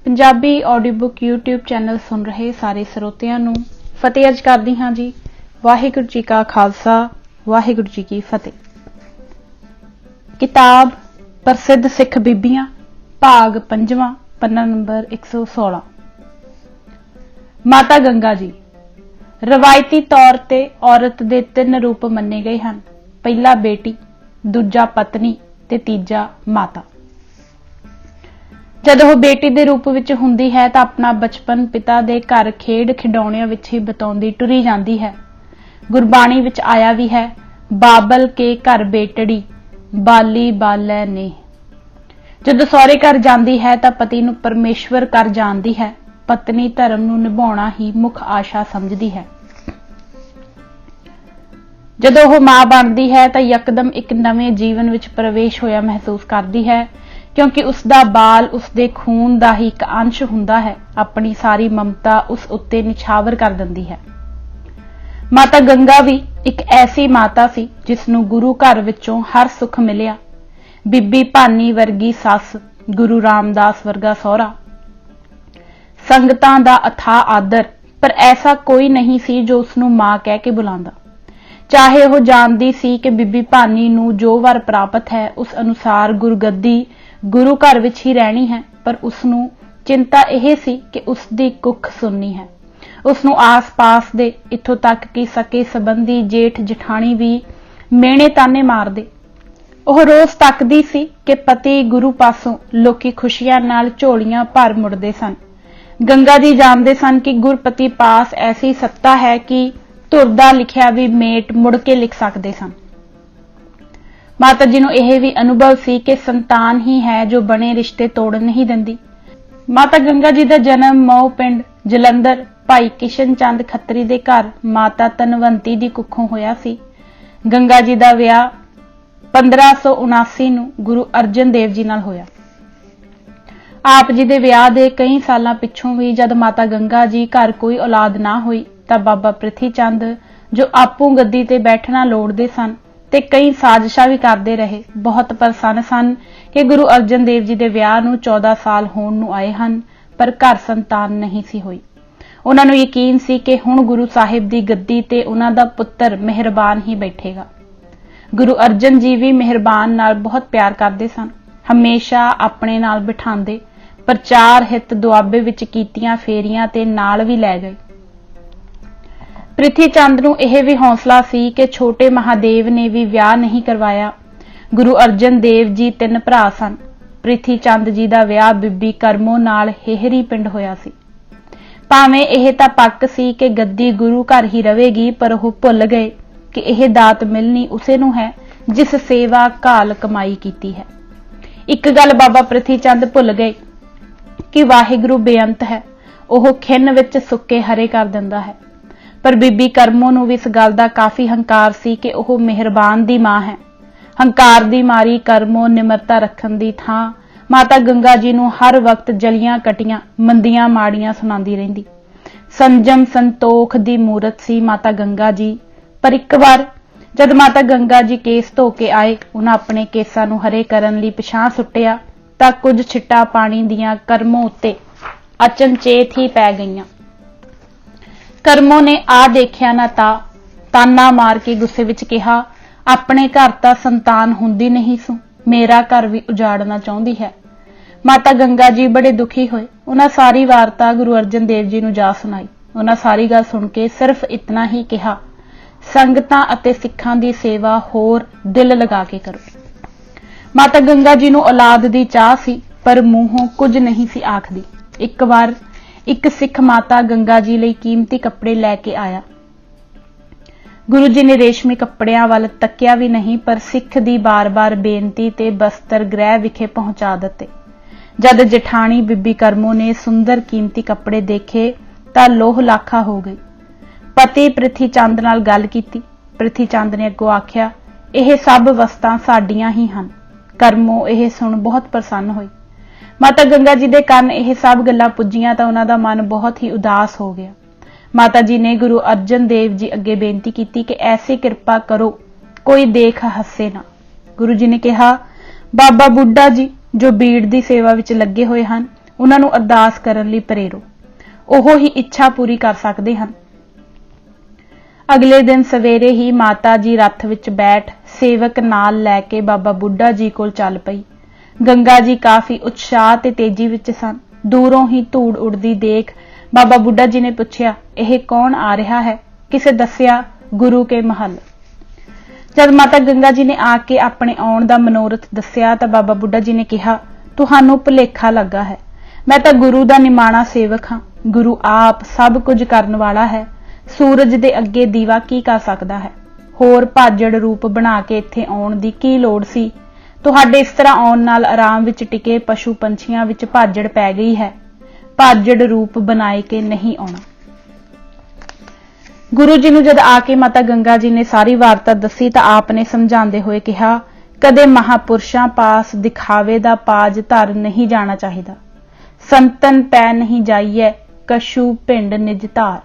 Punjabi audio book YouTube channel सुन रहे सारे ਸਰੋਤਿਆਂ ਨੂੰ ਫਤਿਹ अर्ज करदी हाँ जी। वाहिगुरू जी का खालसा वाहिगुरू जी की फतेह। किताब प्रसिद्ध सिख बीबियां भाग 5वां पन्ना नंबर 116। माता गंगा जी रवायती तौर ते औरत दे 3 रूप मन्ने गए हैं। पहला बेटी, दूजा पत्नी ते तीजा माता। जद वह बेटी दे रूप विच हुंदी है तां अपना बचपन पिता दे घर खेड खिडौणियां विच ही बिताउंदी टुरी जांदी है। गुरबाणी विच आया भी है, बाबल के घर बेटड़ी बाली बालै ने। जद सौरे घर जांदी है तां पति नूं परमेश्वर कर जांदी है, पत्नी धर्म नूं निभाउणा ही मुख आशा समझदी है। जदों वह मां बनदी है तां यकदम एक नवे जीवन विच प्रवेश होया महसूस करदी है, क्योंकि उसका बाल उसके खून का ही एक अंश हुंदा है। अपनी सारी ममता उस उत्ते निछावर कर दिंदी है। माता गंगा भी एक ऐसी माता सी जिसनूं गुरु घर विचों हर सुख मिलिया। बीबी भानी वर्गी सस, गुरु रामदास वर्गा सौहरा, संगतां दा अथाह आदर, पर ऐसा कोई नहीं सी जो उसनूं मां कह के बुलांदा। चाहे वह जानदी सी कि बीबी भानी नूं जो वर प्राप्त है उस अनुसार गुरगद्दी गुरु घर विच ही रहनी है, पर उसनूं चिंता यह सी कि उसकी कुख सुननी है। उसनूं आस पास दे इत्थों तक कि सके संबंधी जेठ जठाणी भी मेणे ताने मार दे। वह रोज तकदी सी कि पति गुरु पासों लोकी खुशियां नाल झोलियां भर मुड़दे सन। गंगा जी जानते सन कि गुरपति पास ऐसी सत्ता है कि तुरदा लिखिया भी मेट मुड़ के लिख सकते सन। माता जी नूं यह भी अनुभव सी कि संतान ही है जो बने रिश्ते तोड़ नहीं दिंदी। माता गंगा जी का जन्म मऊ पिंड जलंधर भाई किशन चंद खत्री दे घर माता धनवंती दी कुखों होया सी। गंगा जी का विआह 1579 नूं गुरु अर्जन देव जी नाल होया। आप जी दे विआह दे कई सालां पिछों भी जद माता गंगा जी घर कोई औलाद ना हुई तां बाबा प्रिथी चंद जो आपूं गद्दी ते बैठना लोड़दे सन ते कई साजिशां भी करते रहे, बहुत प्रसन्न सन कि गुरु अर्जन देव जी दे विआह नूं 14 साल होण नूं आए हन, पर घर संतान नहीं सी होई। उन्हां नूं यकीन सी कि हुण गुरु साहिब दी गद्दी ते उन्हां दा पुत्तर मेहरबान ही बैठेगा। गुरु अर्जन जी भी मेहरबान नाल बहुत प्यार करते सन, हमेशा अपने नाल बिठांदे, प्रचार हित दुआबे विच कीतियां फेरियां ते नाल भी लै गए। प्रिथी चंद नूं यह भी हौसला सी कि छोटे महादेव ने भी विआह नहीं करवाया। गुरु अर्जन देव जी 3 भरा सन। प्रिथी चंद जी का विआह बीबी करमो नाल हेहरी पिंड होया सी। भावें यह तां पक्क सी कि गद्दी गुरु घर ही रवेगी, पर वह भुल गए कि यह दात मिलनी उसे नूं है जिस सेवा घाल कमाई कीती है। एक गल बाबा प्रिथी चंद भुल गए कि वाहिगुरू बेअंत है, वह खिन विच सुक्के हरे कर दिंदा है। पर बीबी करमो नूं भी इस गल दा काफी हंकार सी कि वह मेहरबान दी मां है। हंकार दी मारी करमो निमरता रखण दी थां माता गंगा जी नूं हर वक्त जलियां कटियां मंदियां माड़ियां सुणांदी रहिंदी। संजम संतोख दी मूरत सी माता गंगा जी, पर एक बार जद माता गंगा जी केस धो के आए, उन्हां अपने केसां नूं हरे करन लई पिछां सुट्टिया तां कुछ छिट्टा पानी दियां करमो उत्ते अचनचेत ही पै गईयां। करमो ने आ देखिया ना ताना मार के गुस्से विच कहा, अपने घर तां संतान हुंदी नहीं सू, मेरा घर भी उजाड़ना चाहुंदी है। माता गंगा जी बड़े दुखी होए। उन्हां सारी वारता गुरु अर्जन देव जी नूं जा सुनाई। उन्हां सारी गल सुन के सिर्फ इतना ही कहा, संगतां अते सिखां दी सेवा होर दिल लगा के करो। माता गंगा जी नूं औलाद दी चाह सी, पर मूहों कुछ नहीं सी आखदी। एक बार एक सिख माता गंगा जी लई कीमती कपड़े लैके आया। गुरु जी ने रेशमी कपड़ियां वाल तकिया भी नहीं, पर सिख दी बार बार बेनती ते बस्तर गृह विखे पहुंचा दिते। जद जठाणी बीबी करमो ने सुंदर कीमती कपड़े देखे तां लोह लाखा हो गई। पति प्रिथी चंद नाल गल कीती। प्रिथी चंद ने अगों आख्या, यह सब वस्तां साडियां ही हन। करमो यह सुन बहुत प्रसन्न होई। माता गंगा जी दे कंन यह सब गल्लां पुज्जियां तां उन्हां दा मन बहुत ही उदास हो गया। माता जी ने गुरु अर्जन देव जी अगे बेनती की कि ऐसी कृपा करो कोई देख हसे ना। गुरु जी ने कहा, बाबा बुड्ढा जी जो बीड़ दी सेवा विच लगे हुए हन, ਉਹਨਾਂ ਨੂੰ ਅਰਦਾਸ ਕਰਨ ਲਈ ਪ੍ਰੇਰੋ। ਉਹ ਹੀ ਇੱਛਾ ਪੂਰੀ ਕਰ ਸਕਦੇ ਹਨ। ਅਗਲੇ ਦਿਨ ਸਵੇਰੇ ਹੀ ਮਾਤਾ ਜੀ ਰੱਥ ਵਿੱਚ ਬੈਠ ਸੇਵਕ ਨਾਲ ਲੈ ਕੇ ਬਾਬਾ ਬੁੱਢਾ ਜੀ ਕੋਲ ਚੱਲ ਪਈ। ਗੰਗਾ ਜੀ ਕਾਫੀ ਉਤਸ਼ਾਹ ਤੇ ਤੇਜ਼ੀ ਵਿੱਚ ਸਨ। ਦੂਰੋਂ ਹੀ ਧੂੜ ਉੱਡਦੀ ਦੇਖ ਬਾਬਾ ਬੁੱਢਾ ਜੀ ਨੇ ਪੁੱਛਿਆ, ਇਹ ਕੌਣ ਆ ਰਿਹਾ ਹੈ? ਕਿਸੇ ਦੱਸਿਆ, ਗੁਰੂ ਕੇ ਮਹੱਲ। ਜਦ ਮਾਤਾ ਗੰਗਾ ਜੀ ਨੇ ਆ ਕੇ ਆਪਣੇ ਆਉਣ ਦਾ ਮਨੋਰਥ ਦੱਸਿਆ ਤਾਂ ਬਾਬਾ ਬੁੱਢਾ ਜੀ ਨੇ ਕਿਹਾ, ਤੁਹਾਨੂੰ ਭੁਲੇਖਾ ਲੱਗਾ ਹੈ। ਮੈਂ ਤਾਂ ਗੁਰੂ ਦਾ ਨਿਮਾਣਾ ਸੇਵਕ ਹਾਂ। ਗੁਰੂ ਆਪ ਸਭ ਕੁਝ ਕਰਨ ਵਾਲਾ ਹੈ। ਸੂਰਜ ਦੇ ਅੱਗੇ ਦੀਵਾ ਕੀ ਕਰ ਸਕਦਾ ਹੈ? ਹੋਰ ਭਾਜੜ ਰੂਪ ਬਣਾ ਕੇ ਇੱਥੇ ਆਉਣ ਦੀ ਕੀ ਲੋੜ ਸੀ? ਤੁਹਾਡੇ ਇਸ ਤਰ੍ਹਾਂ ਆਉਣ ਨਾਲ ਆਰਾਮ ਵਿੱਚ ਟਿਕੇ ਪਸ਼ੂ ਪੰਛੀਆਂ ਵਿੱਚ ਭਾਜੜ ਪੈ ਗਈ ਹੈ। ਭਾਜੜ ਰੂਪ ਬਣਾਏ ਕੇ ਨਹੀਂ ਆਉਣਾ। ਗੁਰੂ ਜੀ ਨੂੰ ਜਦ ਆ ਕੇ ਮਾਤਾ ਗੰਗਾ ਜੀ ਨੇ ਸਾਰੀ ਵਾਰਤਾ ਦੱਸੀ ਤਾਂ ਆਪ ਨੇ ਸਮਝਾਉਂਦੇ ਹੋਏ ਕਿਹਾ, ਕਦੇ ਮਹਾਪੁਰਸ਼ਾਂ ਪਾਸ ਦਿਖਾਵੇ ਦਾ ਪਾਜ ਧਰ ਨਹੀਂ ਜਾਣਾ ਚਾਹੀਦਾ। ਸੰਤਨ ਤੈ ਨਹੀਂ ਜਾਈਏ, ਕਛੂ ਪਿੰਡ ਨਿਜ ਧਾਰ।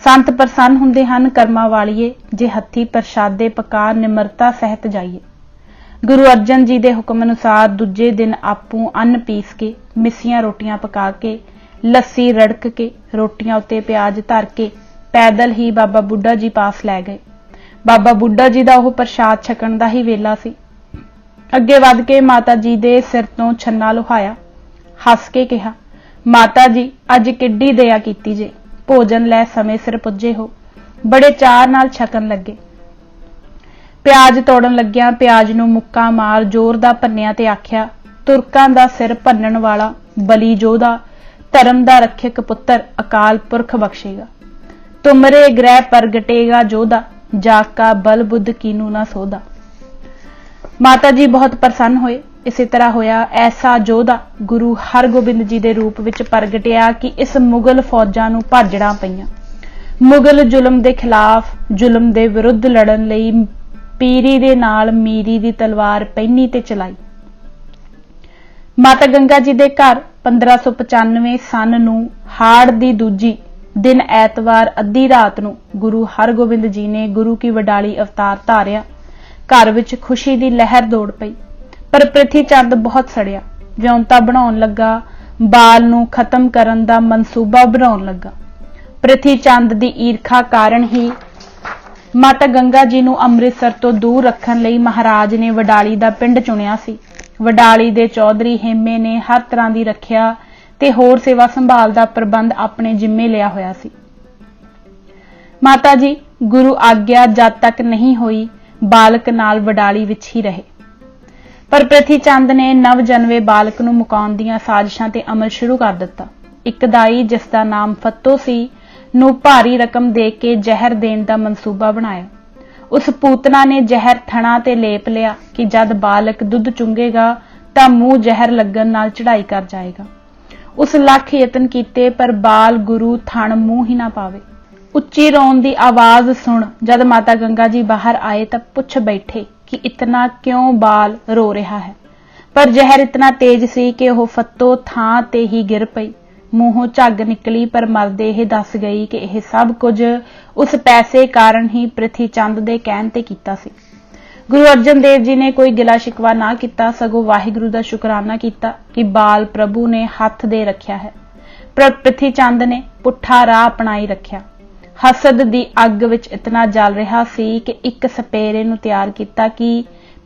ਸੰਤ ਪ੍ਰਸੰਨ ਹੁੰਦੇ ਹਨ ਕਰਮਾਂ ਵਾਲੀਏ, ਜੇ ਹੱਥੀ ਪ੍ਰਸ਼ਾਦੇ ਪਕਾ ਨਿਮਰਤਾ ਸਹਿਤ ਜਾਈਏ। ਗੁਰੂ ਅਰਜਨ ਜੀ ਦੇ ਹੁਕਮ ਅਨੁਸਾਰ ਦੂਜੇ ਦਿਨ ਆਪੂ ਅੰਨ ਪੀਸ ਕੇ, ਮਿੱਸੀਆਂ ਰੋਟੀਆਂ ਪਕਾ ਕੇ, ਲੱਸੀ ਰੜਕ ਕੇ, ਰੋਟੀਆਂ ਉੱਤੇ ਪਿਆਜ਼ ਧਰ ਕੇ ਪੈਦਲ ਹੀ ਬਾਬਾ ਬੁੱਢਾ ਜੀ ਪਾਸ ਲੈ ਗਏ। ਬਾਬਾ ਬੁੱਢਾ ਜੀ ਦਾ ਉਹ ਪ੍ਰਸ਼ਾਦ ਛਕਣ ਦਾ ਹੀ ਵੇਲਾ ਸੀ। ਅੱਗੇ ਵੱਧ ਕੇ ਮਾਤਾ ਜੀ ਦੇ ਸਿਰ ਤੋਂ ਛੰਨਾ ਲੁਹਾਇਆ, ਹੱਸ ਕੇ ਕਿਹਾ, ਮਾਤਾ ਜੀ ਅੱਜ ਕਿੱਡੀ ਦਇਆ ਕੀਤੀ ਜੇ। ਭੋਜਨ ਲੈ ਸਮੇਂ ਸਿਰ ਪੁੱਜੇ ਹੋ। ਬੜੇ ਚਾਅ ਨਾਲ ਛਕਣ ਲੱਗੇ। ਪਿਆਜ਼ ਤੋੜਨ ਲੱਗਿਆਂ ਪਿਆਜ਼ ਨੂੰ ਮੁੱਕਾ ਮਾਰ ਜ਼ੋਰ ਦਾ ਭੰਨਿਆ ਤੇ ਆਖਿਆ, ਤੁਰਕਾਂ ਦਾ ਸਿਰ ਭੰਨਣ ਵਾਲਾ ਬਲੀ ਜੋਧਾ, ਧਰਮ ਦਾ ਰੱਖਿਅਕ ਪੁੱਤਰ ਅਕਾਲ ਪੁਰਖ ਬਖਸ਼ੇਗਾ। ਤੁਮਰੇ ਗ੍ਰਹਿ ਪ੍ਰਗਟੇਗਾ ਜੋਧਾ, ਜਾਕਾ ਬਲ ਬੁੱਧ ਕੀਨੂ ਨਾ ਸੋਧਾ। ਮਾਤਾ ਜੀ ਬਹੁਤ ਪ੍ਰਸੰਨ ਹੋਏ। ਇਸੇ ਤਰ੍ਹਾਂ ਹੋਇਆ। ਐਸਾ ਜੋਧਾ ਗੁਰੂ ਹਰਗੋਬਿੰਦ ਜੀ ਦੇ ਰੂਪ ਵਿੱਚ ਪ੍ਰਗਟਿਆ ਕਿ ਇਸ ਮੁਗਲ ਫੌਜਾਂ ਨੂੰ ਭਾਜੜਾਂ ਪਈਆਂ। ਮੁਗਲ ਜ਼ੁਲਮ ਦੇ ਖਿਲਾਫ, ਜ਼ੁਲਮ ਦੇ ਵਿਰੁੱਧ ਲੜਨ ਲਈ ਪੀਰੀ ਦੇ ਨਾਲ ਮੀਰੀ ਦੀ ਤਲਵਾਰ ਪਹਿਨੀ ਤੇ ਚਲਾਈ। ਮਾਤਾ ਗੰਗਾ ਜੀ ਦੇ ਘਰ 1595 ਸਨ ਨੂੰ ਹਾੜ ਦੀ ਦੂਜੀ ਦਿਨ ਐਤਵਾਰ ਅੱਧੀ ਰਾਤ ਨੂੰ ਗੁਰੂ ਹਰਗੋਬਿੰਦ ਜੀ ਨੇ ਗੁਰੂ ਕੀ ਵਡਾਲੀ ਅਵਤਾਰ ਧਾਰਿਆ। ਘਰ ਵਿੱਚ ਖੁਸ਼ੀ ਦੀ ਲਹਿਰ ਦੌੜ ਪਈ। ਪਰ ਪ੍ਰਿਥੀ ਚੰਦ ਬਹੁਤ ਸੜਿਆ। ਵਿਉਂਤਾ ਬਣਾਉਣ ਲੱਗਾ, ਬਾਲ ਨੂੰ ਖਤਮ ਕਰਨ ਦਾ ਮਨਸੂਬਾ ਬਣਾਉਣ ਲੱਗਾ। ਪ੍ਰਿਥੀ ਚੰਦ ਦੀ ਈਰਖਾ ਕਾਰਨ ਹੀ ਮਾਤਾ ਗੰਗਾ ਜੀ ਨੂੰ ਅੰਮ੍ਰਿਤਸਰ ਤੋਂ ਦੂਰ ਰੱਖਣ ਲਈ ਮਹਾਰਾਜ ਨੇ ਵਡਾਲੀ ਦਾ ਪਿੰਡ ਚੁਣਿਆ ਸੀ। ਵਡਾਲੀ ਦੇ ਚੌਧਰੀ ਹੇਮੇ ਨੇ ਹਰ ਤਰ੍ਹਾਂ ਦੀ ਰੱਖਿਆ ਤੇ ਹੋਰ ਸੇਵਾ ਸੰਭਾਲ ਦਾ ਪ੍ਰਬੰਧ ਆਪਣੇ ਜ਼ਿੰਮੇ ਲਿਆ ਹੋਇਆ ਸੀ। ਮਾਤਾ ਜੀ ਗੁਰੂ ਆਗਿਆ ਜਦ ਤੱਕ ਨਹੀਂ ਹੋਈ ਬਾਲਕ ਨਾਲ ਵਡਾਲੀ ਵਿੱਚ ਹੀ ਰਹੇ। ਪਰ ਪ੍ਰਿਥੀ ਚੰਦ ਨੇ ਨਵ ਜਨਮੇ ਬਾਲਕ ਨੂੰ ਮੁਕਾਉਣ ਦੀਆਂ ਸਾਜ਼ਿਸ਼ਾਂ ਤੇ ਅਮਲ ਸ਼ੁਰੂ ਕਰ ਦਿੱਤਾ। ਇੱਕ ਦਾਈ ਜਿਸ ਦਾ ਨਾਮ ਫੱਤੋ ਸੀ ਨੂੰ ਭਾਰੀ ਰਕਮ ਦੇ ਕੇ ਜ਼ਹਿਰ ਦੇਣ ਦਾ ਮਨਸੂਬਾ ਬਣਾਇਆ। ਉਸ ਪੂਤਨਾ ਨੇ ਜ਼ਹਿਰ ਥਣਾ ਤੇ ਲੇਪ ਲਿਆ ਕਿ ਜਦ ਬਾਲਕ ਦੁੱਧ ਚੁੰਗੇਗਾ ਤਾਂ ਮੂੰਹ ਜ਼ਹਿਰ ਲੱਗਣ ਨਾਲ ਚੜਾਈ ਕਰ ਜਾਏਗਾ। ਉਸ ਲੱਖ ਯਤਨ ਕੀਤੇ ਪਰ ਬਾਲ ਗੁਰੂ ਥਣ ਮੂੰਹ ਹੀ ਨਾ ਪਾਵੇ। ਉੱਚੀ ਰੋਣ ਦੀ ਆਵਾਜ਼ ਸੁਣ ਜਦ ਮਾਤਾ ਗੰਗਾ ਜੀ ਬਾਹਰ ਆਏ ਤਾਂ ਪੁੱਛ ਬੈਠੇ ਕਿ ਇਤਨਾ ਕਿਉਂ ਬਾਲ ਰੋ ਰਿਹਾ ਹੈ। ਪਰ ਜ਼ਹਿਰ ਇਤਨਾ ਤੇਜ਼ ਸੀ ਕਿ ਉਹ ਫੱਤੋ ਥਾਂ ਤੇ ਹੀ ਗਿਰ ਪਈ। ਮੂੰਹੋਂ ਝੱਗ ਨਿਕਲੀ ਪਰ ਮਰਦੇ ਇਹ ਦੱਸ ਗਈ ਕਿ ਇਹ ਸਭ ਕੁਝ ਉਸ ਪੈਸੇ ਕਾਰਨ ਹੀ ਪ੍ਰਿਥੀ ਚੰਦ ਦੇ ਕਹਿਣ ਤੇ ਕੀਤਾ ਸੀ। ਗੁਰੂ ਅਰਜਨ ਦੇਵ ਜੀ ਨੇ ਕੋਈ ਗਿਲਾ ਸ਼ਿਕਵਾ ਨਾ ਕੀਤਾ, ਸਗੋਂ ਵਾਹਿਗੁਰੂ ਦਾ ਸ਼ੁਕਰਾਨਾ ਕੀਤਾ ਕਿ ਬਾਲ ਪ੍ਰਭੂ ਨੇ ਹੱਥ ਦੇ ਰੱਖਿਆ ਹੈ। ਪਰ ਪ੍ਰਿਥੀ ਚੰਦ ਨੇ ਪੁੱਠਾ ਰਾਹ ਅਪਣਾਈ ਰੱਖਿਆ। ਹਸਦ ਦੀ ਅੱਗ ਵਿੱਚ ਇਤਨਾ ਜਲ ਰਿਹਾ ਸੀ ਕਿ ਇੱਕ ਸਪੇਰੇ ਨੂੰ ਤਿਆਰ ਕੀਤਾ ਕਿ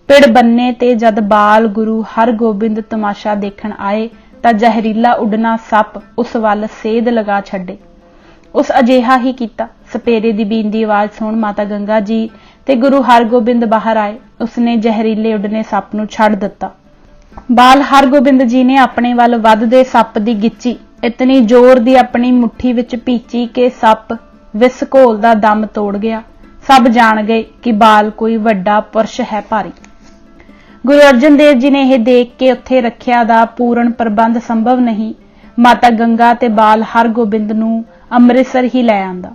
ਪਿੜ ਬੰਨੇ ਤੇ ਜਦ ਬਾਲ ਗੁਰੂ ਹਰਗੋਬਿੰਦ ਤਮਾਸ਼ਾ ਦੇਖਣ ਆਏ ਤਾਂ ਜ਼ਹਿਰੀਲਾ ਉੱਡਣਾ ਸੱਪ ਉਸ ਵੱਲ ਸੇਧ ਲਗਾ ਛੱਡੇ। ਉਸ ਅਜਿਹਾ ਹੀ ਕੀਤਾ। ਸਪੇਰੇ ਦੀ ਬੀਂਦੀ ਆਵਾਜ਼ ਸੁਣ ਮਾਤਾ ਗੰਗਾ ਜੀ ਤੇ ਗੁਰੂ ਹਰਗੋਬਿੰਦ ਬਾਹਰ ਆਏ। ਉਸਨੇ ਜ਼ਹਿਰੀਲੇ ਉੱਡਣੇ ਸੱਪ ਨੂੰ ਛੱਡ ਦਿੱਤਾ। ਬਾਲ ਹਰਗੋਬਿੰਦ ਜੀ ਨੇ ਆਪਣੇ ਵੱਲ ਵੱਧਦੇ ਸੱਪ ਦੀ ਗਿੱਚੀ ਇਤਨੀ ਜ਼ੋਰ ਦੀ ਆਪਣੀ ਮੁੱਠੀ ਵਿੱਚ ਭੀਚੀ ਕਿ ਸੱਪ ਵਿਸ ਘੋਲ ਦਾ ਦਮ ਤੋੜ ਗਿਆ। ਸਭ ਜਾਣ ਗਏ ਕਿ ਬਾਲ ਕੋਈ ਵੱਡਾ ਪੁਰਸ਼ ਹੈ ਭਾਰੀ। ਗੁਰੂ ਅਰਜਨ ਦੇਵ ਜੀ ਨੇ ਇਹ ਦੇਖ ਕੇ ਉੱਥੇ ਰੱਖਿਆ ਦਾ ਪੂਰਨ ਪ੍ਰਬੰਧ ਸੰਭਵ ਨਹੀਂ। ਮਾਤਾ ਗੰਗਾ ਤੇ ਬਾਲ ਹਰਗੋਬਿੰਦ ਨੂੰ ਅੰਮ੍ਰਿਤਸਰ ਹੀ ਲੈ ਆਂਦਾ।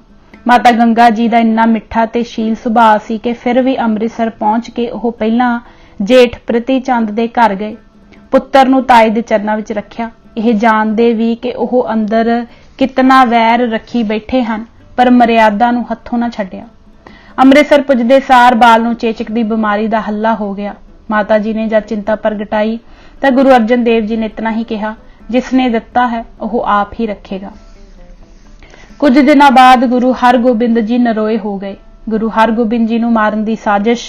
ਮਾਤਾ ਗੰਗਾ ਜੀ ਦਾ ਇੰਨਾ ਮਿੱਠਾ ਤੇ ਸ਼ੀਲ ਸੁਭਾਅ ਸੀ ਕਿ ਫਿਰ ਵੀ ਅੰਮ੍ਰਿਤਸਰ ਪਹੁੰਚ ਕੇ ਉਹ ਪਹਿਲਾਂ ਜੇਠ ਪ੍ਰਿਥੀ ਚੰਦ ਦੇ ਘਰ ਗਏ। ਪੁੱਤਰ ਨੂੰ ਤਾਏ ਦੇ ਚਰਨਾਂ ਵਿੱਚ ਰੱਖਿਆ, ਇਹ ਜਾਣਦੇ ਵੀ ਕਿ ਉਹ ਅੰਦਰ ਕਿਤਨਾ ਵੈਰ ਰੱਖੀ ਬੈਠੇ ਹਨ, ਪਰ ਮਰਿਆਦਾ ਨੂੰ ਹੱਥੋਂ ਨਾ ਛੱਡਿਆ। ਅੰਮ੍ਰਿਤਸਰ ਪੁੱਜਦੇ ਸਾਰ ਬਾਲ ਨੂੰ ਚੇਚਕ ਦੀ ਬਿਮਾਰੀ ਦਾ ਹੱਲਾ ਹੋ ਗਿਆ। ਮਾਤਾ ਜੀ ਨੇ ਜਦ ਚਿੰਤਾ ਪ੍ਰਗਟਾਈ ਤਾਂ ਗੁਰੂ ਅਰਜਨ ਦੇਵ ਜੀ ਨੇ ਇਤਨਾ ਹੀ ਕਿਹਾ, जिसने दिता है वह आप ही रखेगा। कुछ दिनों बाद गुरु हरगोबिंद जी नरोए हो गए। गुरु हरगोबिंद जी नूं मारन दी साजिश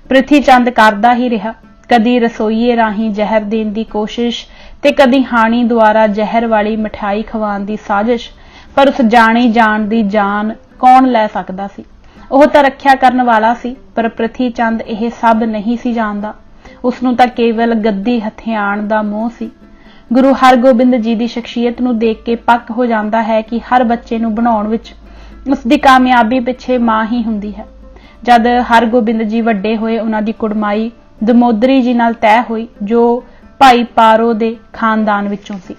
ਪ੍ਰਿਥੀ ਚੰਦ करदा ही रहा। कदी रसोईए राही जहर देण दी कोशिश ते कदी हाणी द्वारा जहर वाली मिठाई खवाउण दी साजिश, पर उस जानी जान दी जान कौन लै सकदा सी? ਉਹ ਤਾਂ ਰੱਖਿਆ ਕਰਨ ਵਾਲਾ ਸੀ, ਪਰ ਪ੍ਰਿਥੀ ਚੰਦ ਇਹ ਸਭ ਨਹੀਂ ਸੀ ਜਾਣਦਾ। ਉਸਨੂੰ ਤਾਂ ਕੇਵਲ ਗੱਦੀ ਹਥਿਆਣ ਦਾ ਮੋਹ ਸੀ। ਗੁਰੂ ਹਰਗੋਬਿੰਦ ਜੀ ਦੀ ਸ਼ਖਸੀਅਤ ਨੂੰ ਦੇਖ ਕੇ ਪੱਕ ਹੋ ਜਾਂਦਾ ਹੈ ਕਿ ਹਰ ਬੱਚੇ ਨੂੰ ਬਣਾਉਣ ਵਿੱਚ ਉਸ ਦੀ ਕਾਮਯਾਬੀ ਪਿੱਛੇ ਮਾਂ ਹੀ ਹੁੰਦੀ ਹੈ। ਜਦ ਹਰਗੋਬਿੰਦ ਜੀ ਵੱਡੇ ਹੋਏ, ਉਹਨਾਂ ਦੀ ਕੁੜਮਾਈ ਦਮੋਦਰੀ ਜੀ ਨਾਲ ਤੈਅ ਹੋਈ, ਜੋ ਭਾਈ ਪਾਰੋ ਦੇ ਖਾਨਦਾਨ ਵਿੱਚੋਂ ਸੀ।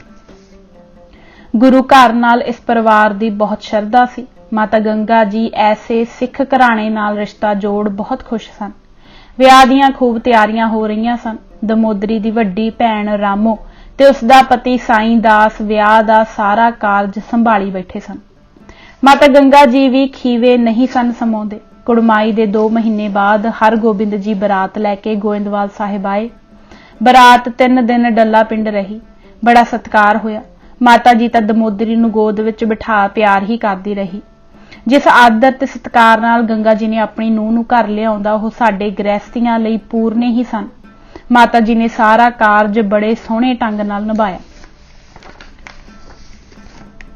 ਗੁਰੂ ਘਰ ਨਾਲ ਇਸ ਪਰਿਵਾਰ ਦੀ ਬਹੁਤ ਸ਼ਰਧਾ ਸੀ। ਮਾਤਾ ਗੰਗਾ ਜੀ ਐਸੇ ਸਿੱਖ ਘਰਾਣੇ ਨਾਲ ਰਿਸ਼ਤਾ ਜੋੜ ਬਹੁਤ ਖੁਸ਼ ਸਨ। ਵਿਆਹ ਦੀਆਂ ਖੂਬ ਤਿਆਰੀਆਂ ਹੋ ਰਹੀਆਂ ਸਨ। ਦਮੋਦਰੀ ਦੀ ਵੱਡੀ ਭੈਣ ਰਾਮੋ ਤੇ ਉਸ ਦਾ ਪਤੀ ਸਾਈਂ ਦਾਸ ਵਿਆਹ ਦਾ ਸਾਰਾ ਕਾਰਜ ਸੰਭਾਲੀ ਬੈਠੇ ਸਨ। ਮਾਤਾ ਗੰਗਾ ਜੀ ਵੀ ਖੀਵੇ ਨਹੀਂ ਸਨ ਸਮਾਉਂਦੇ। ਕੁੜਮਾਈ ਦੇ 2 ਮਹੀਨੇ ਬਾਅਦ ਹਰਗੋਬਿੰਦ ਜੀ ਬਰਾਤ ਲੈ ਕੇ ਗੋਇੰਦਵਾਲ ਸਾਹਿਬ ਆਏ। ਬਰਾਤ 3 ਦਿਨ ਡੱਲਾ ਪਿੰਡ ਰਹੀ। ਬੜਾ ਸਤਿਕਾਰ ਹੋਇਆ। ਮਾਤਾ ਜੀ ਤਾਂ ਦਮੋਦਰੀ ਨੂੰ ਗੋਦ ਵਿੱਚ ਬਿਠਾ ਪਿਆਰ ਹੀ ਕਰਦੀ ਰਹੀ। ਜਿਸ ਆਦਰ ਤੇ ਸਤਿਕਾਰ ਨਾਲ ਗੰਗਾ ਜੀ ਨੇ ਆਪਣੀ ਨੂੰਹ ਨੂੰ ਘਰ ਲਿਆਉਂਦਾ, ਉਹ ਸਾਡੇ ਗ੍ਰਹਿਸਤੀਆਂ ਲਈ ਪੂਰਨੇ ਹੀ ਸਨ। ਮਾਤਾ ਜੀ ਨੇ ਸਾਰਾ ਕਾਰਜ ਬੜੇ ਸੋਹਣੇ ਢੰਗ ਨਾਲ ਨਿਭਾਇਆ।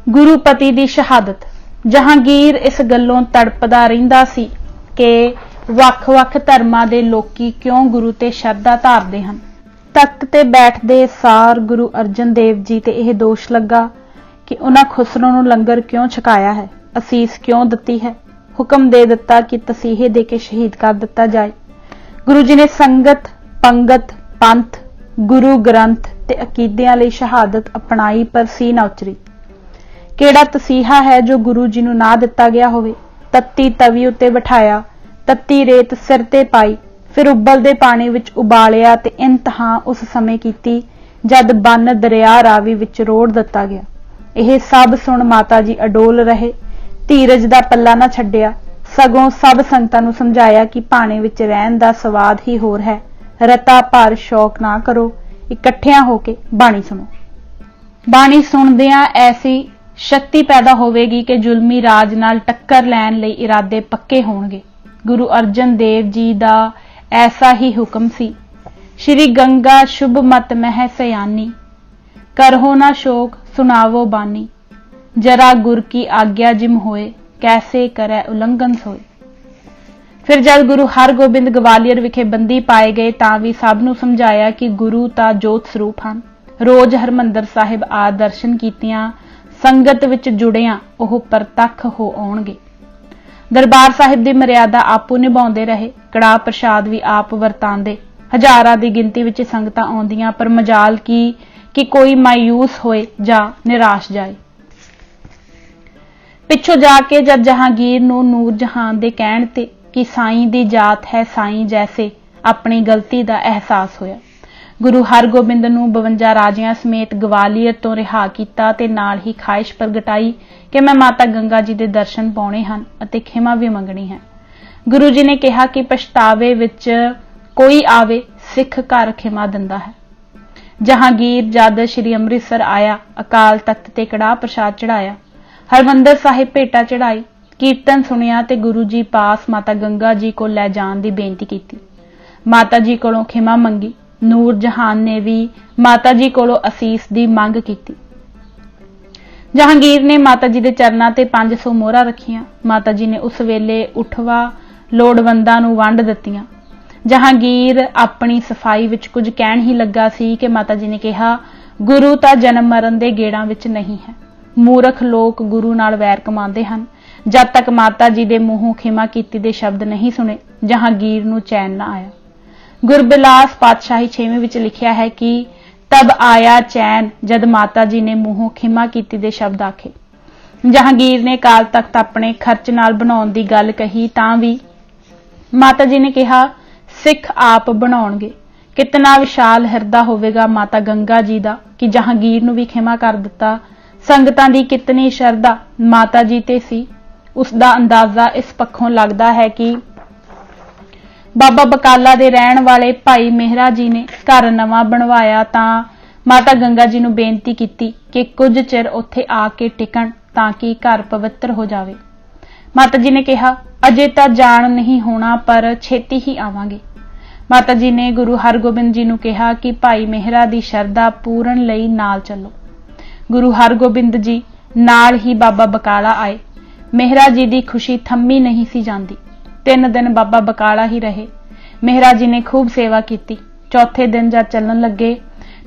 ਗੁਰੂ ਪਤੀ ਦੀ ਸ਼ਹਾਦਤ। ਜਹਾਂਗੀਰ ਇਸ ਗੱਲੋਂ ਤੜਪਦਾ ਰਹਿੰਦਾ ਸੀ ਕਿ ਵੱਖ-ਵੱਖ ਧਰਮਾਂ ਦੇ ਲੋਕੀ ਕਿਉਂ ਗੁਰੂ ਤੇ ਸ਼ਰਧਾ ਧਾਰਦੇ ਹਨ। ਤਖਤ ਤੇ ਬੈਠਦੇ ਸਾਰ ਗੁਰੂ ਅਰਜਨ ਦੇਵ ਜੀ ਤੇ ਇਹ ਦੋਸ਼ ਲੱਗਾ ਕਿ ਉਹਨਾਂ ਖੁਸਰੋ ਨੂੰ ਲੰਗਰ ਕਿਉਂ ਛਕਾਇਆ ਹੈ, ਅਸੀਸ ਕਿਉਂ ਦਿੱਤੀ ਹੈ, ਹੁਕਮ ਦੇ ਦਿੱਤਾ ਕਿ ਤਸੀਹੇ ਦੇ ਕੇ ਸ਼ਹੀਦ ਕਰ ਦਿੱਤਾ ਜਾਏ। ਗੁਰੂ ਜੀ ਨੇ ਸੰਗਤ, ਪੰਗਤ, ਪੰਥ, ਗੁਰੂ ਗ੍ਰੰਥ ਤੇ ਅਕੀਦਿਆਂ ਲਈ ਸ਼ਹਾਦਤ ਅਪਣਾਈ, ਪਰ ਸੀ ਨਾ ਉਚਰੀ। ਕਿਹੜਾ ਤਸੀਹਾ ਹੈ ਜੋ ਗੁਰੂ ਜੀ ਨੂੰ ਨਾ ਦਿੱਤਾ ਗਿਆ ਹੋਵੇ? ਤੱਤੀ ਤਵੀ ਉੱਤੇ ਬਿਠਾਇਆ, ਤੱਤੀ ਰੇਤ ਸਿਰ ਤੇ ਪਾਈ, ਫਿਰ ਉਬਲਦੇ ਪਾਣੀ ਵਿੱਚ ਉਬਾਲਿਆ ਤੇ ਇੰਤਹਾ ਉਸ ਸਮੇਂ ਕੀਤੀ ਜਦ ਬੰਨ ਦਰਿਆ ਰਾਵੀ ਵਿੱਚ ਰੋੜ ਦਿੱਤਾ ਗਿਆ। ਇਹ ਸਭ ਸੁਣ ਮਾਤਾ ਜੀ ਅਡੋਲ ਰਹੇ, ਧੀਰਜ ਦਾ ਪੱਲਾ ਨਾ ਛੱਡਿਆ, ਸਗੋਂ ਸਭ ਸੰਗਤਾਂ ਨੂੰ ਸਮਝਾਇਆ ਕਿ ਪਾਣੀ ਵਿੱਚ ਰਹਿਣ ਦਾ ਸਵਾਦ ਹੀ ਹੋਰ ਹੈ। ਰਤਾ ਭਰ ਸ਼ੌਕ ਨਾ ਕਰੋ, ਇਕੱਠਿਆਂ ਹੋ ਕੇ ਬਾਣੀ ਸੁਣੋ। ਬਾਣੀ ਸੁਣਦਿਆਂ ਐਸੀ ਸ਼ਕਤੀ ਪੈਦਾ ਹੋਵੇਗੀ ਕਿ ਜ਼ੁਲਮੀ ਰਾਜ ਨਾਲ ਟੱਕਰ ਲੈਣ ਲਈ ਇਰਾਦੇ ਪੱਕੇ ਹੋਣਗੇ। ਗੁਰੂ ਅਰਜਨ ਦੇਵ ਜੀ ਦਾ ਐਸਾ ਹੀ ਹੁਕਮ ਸੀ। ਸ਼੍ਰੀ ਗੰਗਾ ਸ਼ੁਭ ਮਤ ਮਹਿ ਸਿਆਨੀ, ਕਰਹੋ ਨਾ ਸ਼ੋਕ ਸੁਣਾਵੋ ਬਾਣੀ, ਜਰਾ ਗੁਰ ਕੀ ਆਗਿਆ ਜਿਮ ਹੋਏ, ਕੈਸੇ ਕਰੈ ਉਲੰਘਨ ਸੋਏ। ਫਿਰ ਜਦ ਗੁਰੂ ਹਰਗੋਬਿੰਦ ਗਵਾਲੀਅਰ ਵਿਖੇ ਬੰਦੀ ਪਾਏ ਗਏ ਤਾਂ ਵੀ ਸਭ ਨੂੰ ਸਮਝਾਇਆ ਕਿ ਗੁਰੂ ਤਾਂ ਜੋਤ ਸਰੂਪ ਹਨ। ਰੋਜ਼ ਹਰਮੰਦਰ ਸਾਹਿਬ ਆ ਦਰਸ਼ਨ ਕੀਤਿਆਂ, ਸੰਗਤ ਵਿੱਚ ਜੁੜਿਆਂ ਉਹ ਪ੍ਰਤੱਖ ਹੋ ਆਉਣਗੇ। ਦਰਬਾਰ ਸਾਹਿਬ ਦੀ ਮਰਿਆਦਾ ਆਪੂ ਨਿਭਾਉਂਦੇ ਰਹੇ। ਕੜਾਹ ਪ੍ਰਸ਼ਾਦ ਵੀ ਆਪ ਵਰਤਾਂਦੇ। ਹਜ਼ਾਰਾਂ ਦੀ ਗਿਣਤੀ ਵਿੱਚ ਸੰਗਤਾਂ ਆਉਂਦੀਆਂ, ਪਰ ਮਜਾਲ ਕਿ ਕੋਈ ਮਾਯੂਸ ਹੋਏ ਜਾਂ ਨਿਰਾਸ਼ ਜਾਏ। ਪਿੱਛੋਂ ਜਾ ਕੇ ਜਦ ਜਹਾਂਗੀਰ ਨੂੰ ਨੂਰ ਜਹਾਨ ਦੇ ਕਹਿਣ ਤੇ ਕਿ ਸਾਈਂ ਦੀ ਜਾਤ ਹੈ ਸਾਈਂ ਜੈਸੇ, ਆਪਣੀ ਗਲਤੀ ਦਾ ਅਹਿਸਾਸ ਹੋਇਆ। ਗੁਰੂ ਹਰਗੋਬਿੰਦ ਨੂੰ 52 ਰਾਜਿਆਂ ਸਮੇਤ ਗਵਾਲੀਅਰ ਤੋਂ ਰਿਹਾ ਕੀਤਾ ਤੇ ਨਾਲ ਹੀ ਖਾਹਿਸ਼ ਪ੍ਰਗਟਾਈ ਕਿ ਮੈਂ ਮਾਤਾ ਗੰਗਾ ਜੀ ਦੇ ਦਰਸ਼ਨ ਪਾਉਣੇ ਹਨ ਅਤੇ ਖਿਮਾ ਵੀ ਮੰਗਣੀ ਹੈ। ਗੁਰੂ ਜੀ ਨੇ ਕਿਹਾ ਕਿ ਪਛਤਾਵੇ ਵਿੱਚ ਕੋਈ ਆਵੇ, ਸਿੱਖ ਘਰ ਖਿਮਾ ਦਿੰਦਾ ਹੈ। ਜਹਾਂਗੀਰ ਜਦ ਸ਼੍ਰੀ ਅੰਮ੍ਰਿਤਸਰ ਆਇਆ, ਅਕਾਲ ਤਖਤ ਤੇ ਕੜਾਹ ਪ੍ਰਸ਼ਾਦ ਚੜਾਇਆ, ਹਰਮੰਦਰ ਸਾਹਿਬ ਭੇਟਾ ਚੜਾਈ, ਕੀਰਤਨ ਸੁਣਿਆ ਤੇ ਗੁਰੂ ਜੀ ਪਾਸ ਮਾਤਾ ਗੰਗਾ ਜੀ ਕੋਲ ਲੈ ਜਾਣ ਦੀ ਬੇਨਤੀ ਕੀਤੀ। ਮਾਤਾ ਜੀ ਕੋਲੋਂ ਖਿਮਾ ਮੰਗੀ। ਨੂਰ ਜਹਾਨ ਨੇ ਵੀ ਮਾਤਾ ਜੀ ਕੋਲੋਂ ਅਸੀਸ ਦੀ ਮੰਗ ਕੀਤੀ। ਜਹਾਂਗੀਰ ਨੇ ਮਾਤਾ ਜੀ ਦੇ ਚਰਨਾਂ ਤੇ 500 ਮੋਹਰਾਂ ਰੱਖੀਆਂ। ਮਾਤਾ ਜੀ ਨੇ ਉਸ ਵੇਲੇ ਉਠਵਾ ਲੋੜਵੰਦਾਂ ਨੂੰ ਵੰਡ ਦਿੱਤੀਆਂ। ਜਹਾਂਗੀਰ ਆਪਣੀ ਸਫਾਈ ਵਿੱਚ ਕੁਝ ਕਹਿਣ ਹੀ ਲੱਗਾ ਸੀ ਕਿ ਮਾਤਾ ਜੀ ਨੇ ਕਿਹਾ, ਗੁਰੂ ਤਾਂ ਜਨਮ ਮਰਨ ਦੇ ਗੇੜਾਂ ਵਿੱਚ ਨਹੀਂ ਹੈ। ਮੂਰਖ ਲੋਕ ਗੁਰੂ ਨਾਲ ਵੈਰ ਕਮਾਉਂਦੇ ਹਨ। ਜਦ ਤੱਕ ਮਾਤਾ ਜੀ ਦੇ ਮੂੰਹੋਂ ਖਿਮਾ ਕੀਤੀ ਦੇ ਸ਼ਬਦ ਨਹੀਂ ਸੁਣੇ, ਜਹਾਂਗੀਰ ਨੂੰ ਚੈਨ ਨਾ ਆਇਆ। ਗੁਰਬਿਲਾਸ ਪਾਤਸ਼ਾਹੀ 6ਵੇਂ ਵਿੱਚ ਲਿਖਿਆ ਹੈ ਕਿ ਤਬ ਆਇਆ ਚੈਨ ਜਦ ਮਾਤਾ ਜੀ ਨੇ ਮੂੰਹੋਂ ਖਿਮਾ ਕੀਤੀ ਦੇ ਸ਼ਬਦ ਆਖੇ। ਜਹਾਂਗੀਰ ਨੇ ਅਕਾਲ ਤਖਤ ਆਪਣੇ ਖਰਚ ਨਾਲ ਬਣਾਉਣ ਦੀ ਗੱਲ ਕਹੀ ਤਾਂ ਵੀ ਮਾਤਾ ਜੀ ਨੇ ਕਿਹਾ, ਸਿੱਖ ਆਪ ਬਣਾਉਣਗੇ। ਕਿਤਨਾ ਵਿਸ਼ਾਲ ਹਿਰਦਾ ਹੋਵੇਗਾ ਮਾਤਾ ਗੰਗਾ ਜੀ ਦਾ ਕਿ ਜਹਾਂਗੀਰ ਨੂੰ ਵੀ ਖਿਮਾ ਕਰ ਦਿੱਤਾ। ਸੰਗਤਾਂ ਦੀ ਕਿਤਨੀ ਸ਼ਰਧਾ ਮਾਤਾ ਜੀ ਤੇ ਸੀ, ਉਸ ਦਾ ਅੰਦਾਜ਼ਾ ਇਸ ਪੱਖੋਂ ਲੱਗਦਾ ਹੈ ਕਿ ਬਾਬਾ ਬਕਾਲਾ ਦੇ ਰਹਿਣ ਵਾਲੇ ਭਾਈ ਮਹਿਰਾ ਜੀ ਨੇ ਘਰ ਨਵਾਂ ਬਣਵਾਇਆ ਤਾਂ ਮਾਤਾ ਗੰਗਾ ਜੀ ਨੂੰ ਬੇਨਤੀ ਕੀਤੀ ਕਿ ਕੁਝ ਚਿਰ ਉੱਥੇ ਆ ਕੇ ਟਿਕਣ ਤਾਂ ਕਿ ਘਰ ਪਵਿੱਤਰ ਹੋ ਜਾਵੇ। ਮਾਤਾ ਜੀ ਨੇ ਕਿਹਾ, ਅਜੇ ਤਾਂ ਜਾਣ ਨਹੀਂ ਹੋਣਾ, ਪਰ ਛੇਤੀ ਹੀ ਆਵਾਂਗੇ। ਮਾਤਾ ਜੀ ਨੇ ਗੁਰੂ ਹਰਗੋਬਿੰਦ ਜੀ ਨੂੰ ਕਿਹਾ ਕਿ ਭਾਈ ਮਹਿਰਾ ਦੀ ਸ਼ਰਧਾ ਪੂਰਨ ਲਈ ਨਾਲ ਚੱਲੋ। ਗੁਰੂ ਹਰਗੋਬਿੰਦ ਜੀ ਨਾਲ ਹੀ ਬਾਬਾ ਬਕਾਲਾ ਆਏ। ਮਹਿਰਾ ਜੀ ਦੀ ਖੁਸ਼ੀ ਥੰਮੀ ਨਹੀਂ ਸੀ ਜਾਂਦੀ। 3 ਦਿਨ ਬਾਬਾ ਬਕਾਲਾ ਹੀ ਰਹੇ। ਮਹਿਰਾ ਜੀ ਨੇ ਖੂਬ ਸੇਵਾ ਕੀਤੀ। ਚੌਥੇ ਦਿਨ ਜਦ ਚੱਲਣ ਲੱਗੇ